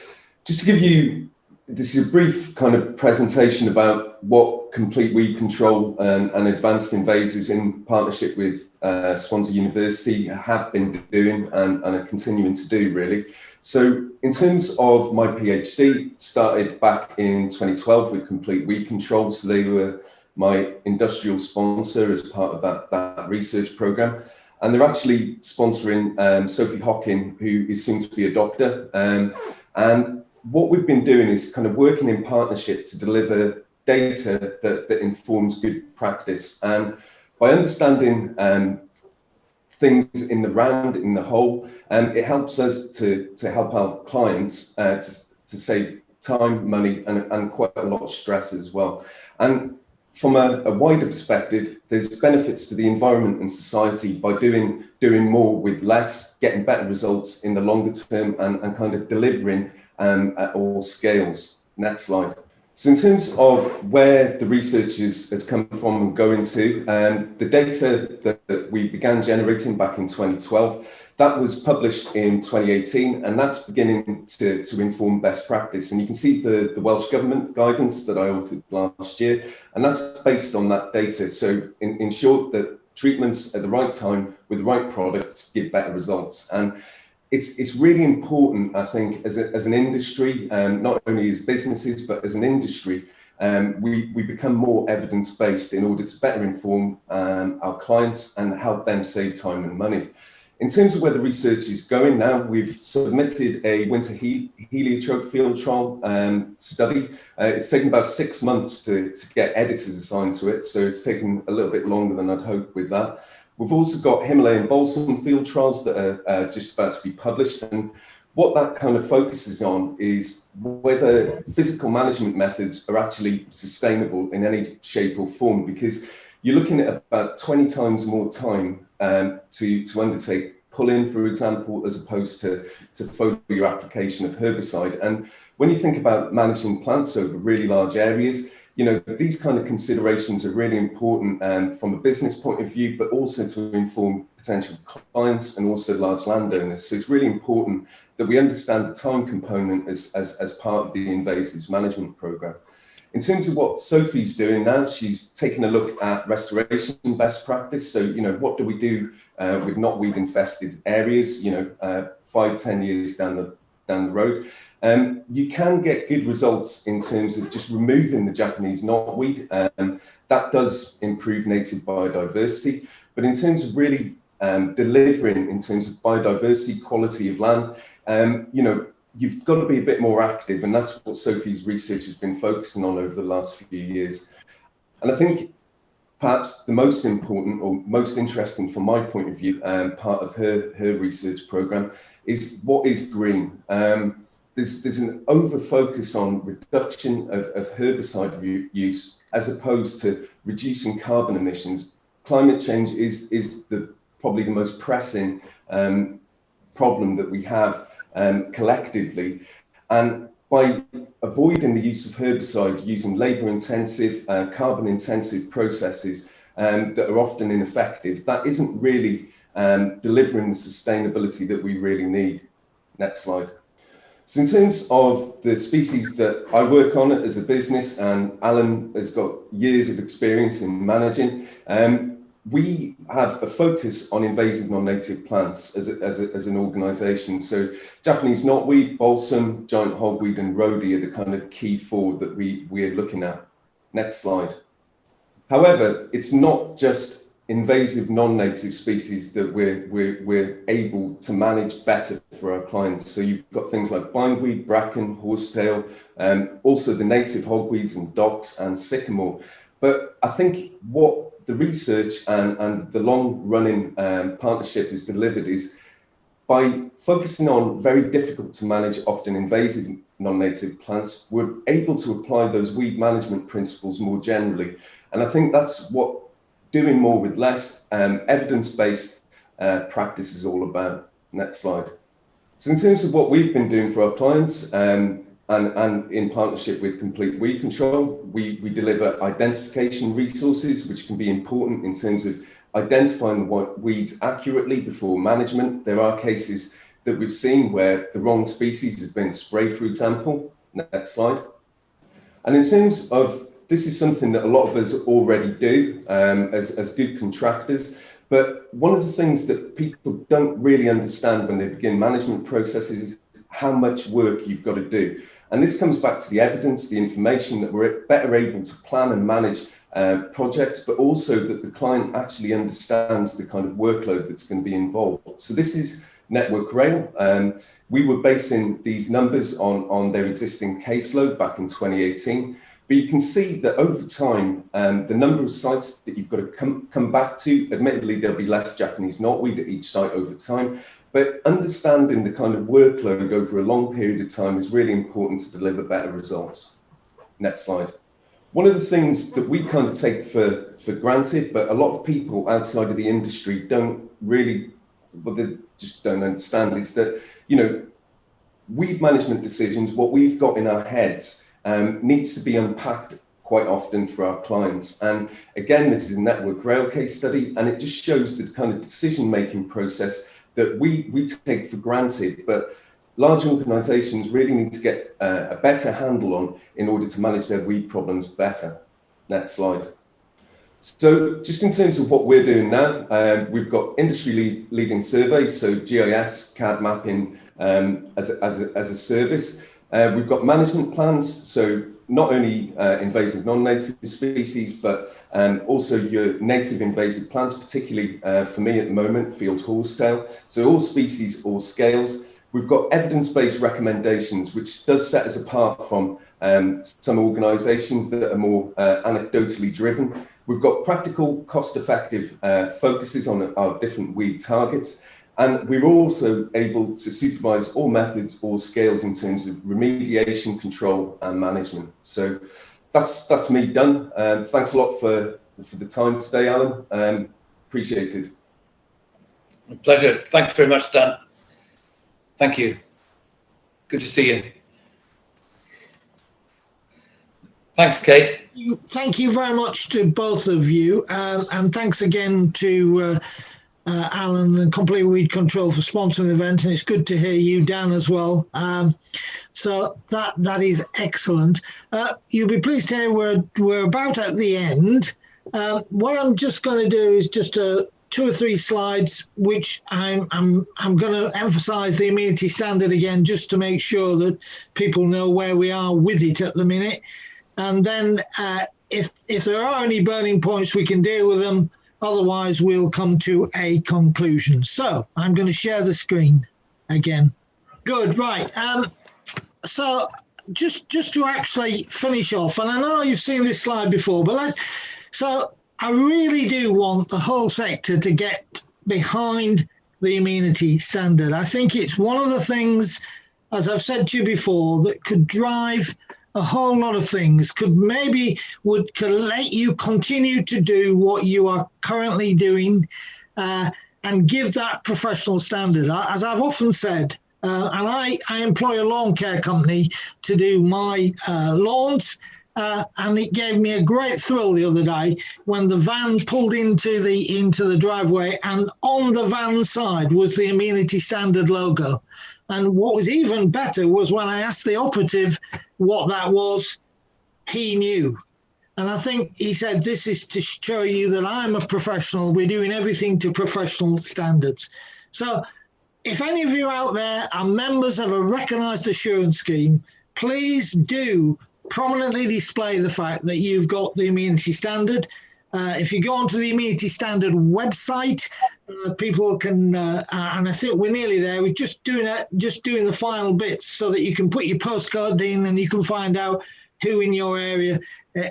just to give you, this is a brief kind of presentation about what complete weed control and advanced invasives in partnership with Swansea University have been doing and are continuing to do, really. So in terms of my PhD, started back in 2012 with complete weed control. So they were my industrial sponsor as part of that research program. And they're actually sponsoring Sophie Hockin, who is soon to be a doctor. And what we've been doing is kind of working in partnership to deliver data that informs good practice. And by understanding things in the round, in the whole, it helps us to help our clients to save time, money, and quite a lot of stress as well. And from a wider perspective, there's benefits to the environment and society by doing more with less, getting better results in the longer term, and kind of delivering at all scales. Next slide. So in terms of where the research has come from and going to, the data that we began generating back in 2012, that was published in 2018, and that's beginning to inform best practice. And you can see the Welsh Government guidance that I authored last year, and that's based on that data. So in short, that treatments at the right time with the right products give better results. And it's really important, I think, as an industry, not only as businesses, but as an industry, we become more evidence-based in order to better inform our clients and help them save time and money. In terms of where the research is going now, we've submitted a winter heliotrope field trial study. It's taken about 6 months to get editors assigned to it, so it's taken a little bit longer than I'd hoped with that. We've also got Himalayan balsam field trials that are just about to be published, and what that kind of focuses on is whether physical management methods are actually sustainable in any shape or form, because you're looking at about 20 times more time to undertake pull-in, for example, as opposed to follow your application of herbicide. And when you think about managing plants over really large areas, you know, these kind of considerations are really important from a business point of view, but also to inform potential clients and also large landowners. So it's really important that we understand the time component as part of the invasives management program. In terms of what Sophie's doing now, she's taking a look at restoration best practice. So, you know, what do we do with knotweed infested areas, you know, 5-10 years down the road? You can get good results in terms of just removing the Japanese knotweed. That does improve native biodiversity. But in terms of really delivering in terms of biodiversity, quality of land, you know, you've got to be a bit more active, and that's what Sophie's research has been focusing on over the last few years. And I think perhaps the most important or most interesting from my point of view, part of her research program is what is green. There's an over focus on reduction of herbicide use as opposed to reducing carbon emissions climate change is probably the most pressing problem that we have collectively. And by avoiding the use of herbicide, using labour-intensive, carbon-intensive processes that are often ineffective, that isn't really delivering the sustainability that we really need. Next slide. So in terms of the species that I work on as a business, and Alan has got years of experience in managing, we have a focus on invasive non-native plants as an organisation. So Japanese knotweed, balsam, giant hogweed and rhodie are the kind of key four that we're looking at. Next slide. However, it's not just invasive non-native species that we're able to manage better for our clients. So you've got things like bindweed, bracken, horsetail, also the native hogweeds and docks and sycamore. But I think what the research and the long-running partnership has delivered is by focusing on very difficult to manage, often invasive non-native plants, we're able to apply those weed management principles more generally. And I think that's what doing more with less, evidence-based practice is all about. Next slide. So in terms of what we've been doing for our clients, and in partnership with Complete Weed Control, we deliver identification resources, which can be important in terms of identifying the weeds accurately before management. There are cases that we've seen where the wrong species has been sprayed, for example. Next slide. And in terms of, this is something that a lot of us already do as good contractors, but one of the things that people don't really understand when they begin management processes is how much work you've got to do. And this comes back to the evidence, the information, that we're better able to plan and manage projects, but also that the client actually understands the kind of workload that's going to be involved. So this is Network Rail. We were basing these numbers on their existing caseload back in 2018. But you can see that over time, the number of sites that you've got to come back to, admittedly, there'll be less Japanese knotweed at each site over time, but understanding the kind of workload over a long period of time is really important to deliver better results. Next slide. One of the things that we kind of take for granted, but a lot of people outside of the industry don't really, well, they just don't understand, is that, you know, weed management decisions, what we've got in our heads, needs to be unpacked quite often for our clients. And again, this is a Network Rail case study, and it just shows the kind of decision-making process that we take for granted, but large organizations really need to get a better handle on in order to manage their weed problems better. Next slide. So just in terms of what we're doing now, we've got industry-leading surveys, so GIS, CAD mapping as a service. We've got management plans, so not only invasive non-native species, but also your native invasive plants, particularly for me at the moment, field horsetail. So all species, all scales. We've got evidence-based recommendations, which does set us apart from some organisations that are more anecdotally driven. We've got practical, cost-effective focuses on our different weed targets. And we were also able to supervise all methods, all scales in terms of remediation, control and management. So that's me done. Thanks a lot for the time today, Alan. Appreciated. Pleasure. Thanks very much, Dan. Thank you. Good to see you. Thanks, Kate. Thank you very much to both of you. And thanks again to Alan and Complete Weed Control for sponsoring the event, and it's good to hear you, Dan, as well. So that is excellent. You'll be pleased to hear we're about at the end. What I'm just going to do is just 2 or 3 slides, which I'm going to emphasise the amenity standard again, just to make sure that people know where we are with it at the minute. And then if there are any burning points, we can deal with them. Otherwise, we'll come to a conclusion. So I'm going to share the screen again. Good, right. So just to actually finish off, and I know you've seen this slide before, but so I really do want the whole sector to get behind the amenity standard. I think it's one of the things, as I've said to you before, that could drive a whole lot of things, could let you continue to do what you are currently doing, and give that professional standard. As I've often said, and I employ a lawn care company to do my lawns, and it gave me a great thrill the other day when the van pulled into the driveway, and on the van side was the Amenity Standard logo. And what was even better was when I asked the operative what that was, he knew. And I think he said, this is to show you that I'm a professional. We're doing everything to professional standards. So if any of you out there are members of a recognised assurance scheme, please do prominently display the fact that you've got the Amenity Standard. If you go onto the Amenity Standard website, people can, and I think we're nearly there. We're just doing the final bits so that you can put your postcode in and you can find out who in your area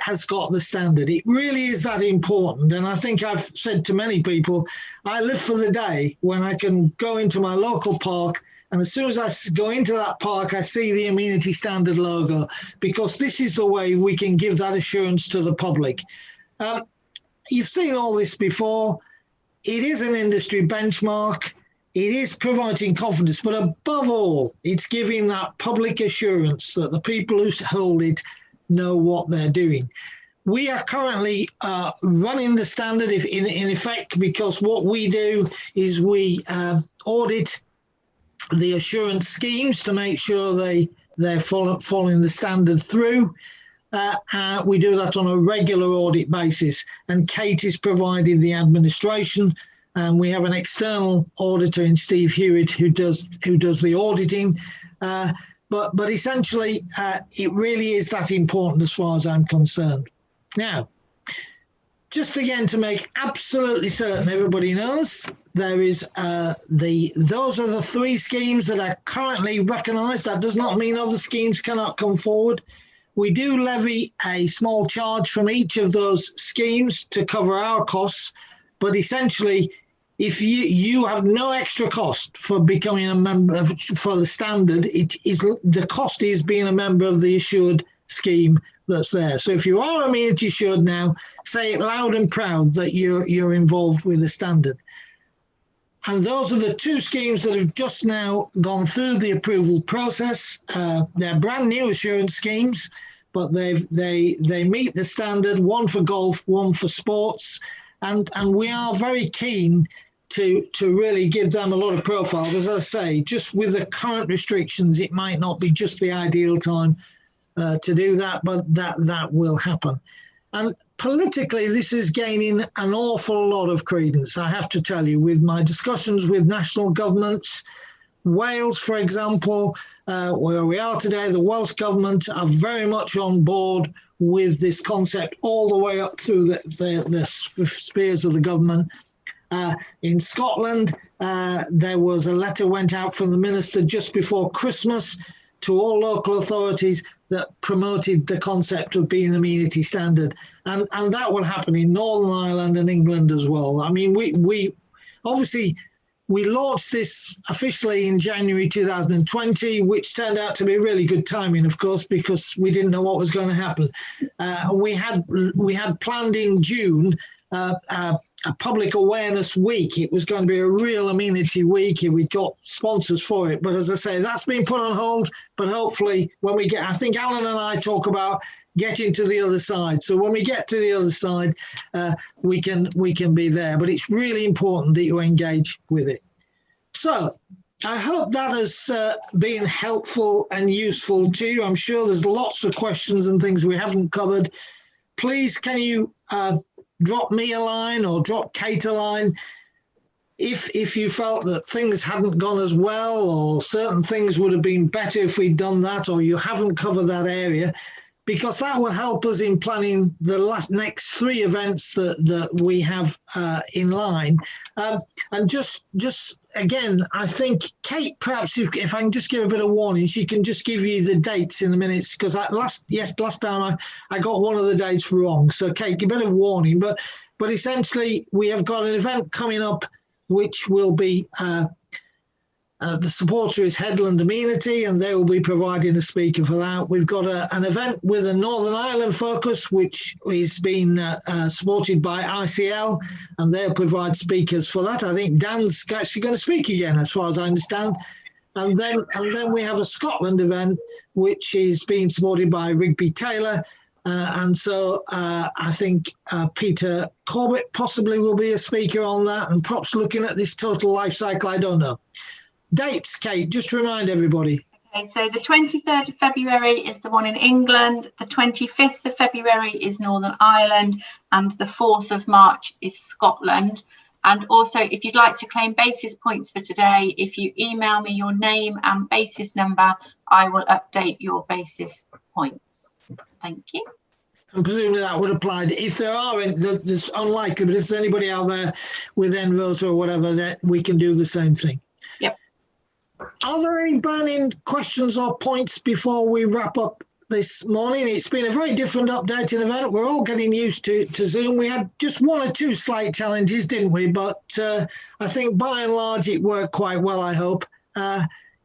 has got the standard. It really is that important. And I think I've said to many people, I live for the day when I can go into my local park, and as soon as I go into that park, I see the Amenity Standard logo, because this is the way we can give that assurance to the public. You've seen all this before. It is an industry benchmark. It is providing confidence, but above all, it's giving that public assurance that the people who hold it know what they're doing. We are currently running the standard in effect, because what we do is we audit the assurance schemes to make sure they're following the standard through. We do that on a regular audit basis, and Kate is providing the administration, and we have an external auditor in Steve Hewitt who does the auditing. But essentially, it really is that important as far as I'm concerned. Now, just again to make absolutely certain everybody knows, there is those are the 3 schemes that are currently recognised. That does not mean other schemes cannot come forward. We do levy a small charge from each of those schemes to cover our costs, but essentially, if you have no extra cost for becoming a member for the standard, the cost is being a member of the assured scheme that's there. So if you are Amenity assured now, say it loud and proud that you're involved with the standard. And those are the 2 schemes that have just now gone through the approval process. They're brand new assurance schemes, but they meet the standard, one for golf, one for sports. And we are very keen to really give them a lot of profile. As I say, just with the current restrictions, it might not be just the ideal time to do that, but that will happen. And politically, this is gaining an awful lot of credence, I have to tell you, with my discussions with national governments. Wales, for example, where we are today, the Welsh government are very much on board with this concept all the way up through the spheres of the government. In Scotland, there was a letter went out from the minister just before Christmas to all local authorities that promoted the concept of being Amenity Standard. And that will happen in Northern Ireland and England as well. I mean, we obviously, we launched this officially in January 2020, which turned out to be really good timing, of course, because we didn't know what was going to happen. We had planned in June a public awareness week. It was going to be a real amenity week, and we got sponsors for it. But as I say, that's been put on hold. But hopefully, when we get, I think Alan and I talk about getting to the other side. So when we get to the other side, we can be there. But it's really important that you engage with it. So I hope that has been helpful and useful to you. I'm sure there's lots of questions and things we haven't covered. Please, can you drop me a line or drop Kate a line if you felt that things hadn't gone as well, or certain things would have been better if we'd done that, or you haven't covered that area, because that will help us in planning the next 3 events that we have in line. And just again, I think Kate, perhaps if I can just give a bit of warning, she can just give you the dates in the minutes, because last time I got one of the dates wrong. So Kate, a bit of warning, but essentially we have got an event coming up which will be The supporter is Headland Amenity, and they will be providing a speaker for that. We've got an event with a Northern Ireland focus, which is being supported by ICL, and they'll provide speakers for that. I think Dan's actually going to speak again, as far as I understand. And then we have a Scotland event, which is being supported by Rigby Taylor. And so I think Peter Corbett possibly will be a speaker on that, and perhaps looking at this total life cycle, I don't know. Dates, Kate, just to remind everybody. Okay, so the 23rd of February is the one in England, the 25th of February is Northern Ireland, and the 4th of March is Scotland. And also, if you'd like to claim basis points for today, if you email me your name and basis number, I will update your basis points. Thank you. And presumably that would apply if there are any, there's unlikely, but if there's anybody out there with enrolls or whatever, that we can do the same thing. Yep. Are there any burning questions or points before we wrap up this morning? It's been a very different updating event. We're all getting used to Zoom. We had just one or two slight challenges, didn't we? But I think by and large it worked quite well, I hope.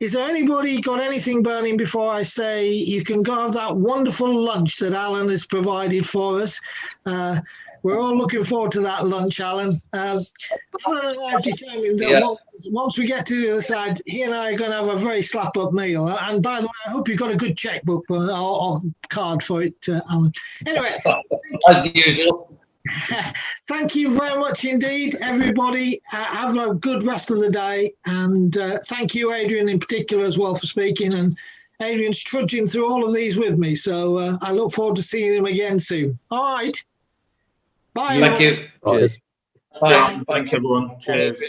Is there anybody got anything burning before I say you can go have that wonderful lunch that Alan has provided for us? We're all looking forward to that lunch, Alan. Alan and I have determined that once we get to the other side, he and I are going to have a very slap-up meal. And by the way, I hope you've got a good checkbook or card for it, Alan. Anyway. As usual. Thank you very much indeed, everybody. Have a good rest of the day. And thank you, Adrian, in particular as well for speaking. And Adrian's trudging through all of these with me. So I look forward to seeing him again soon. All right. Bye. Thank you. Cheers. Bye. Thanks, everyone. Cheers.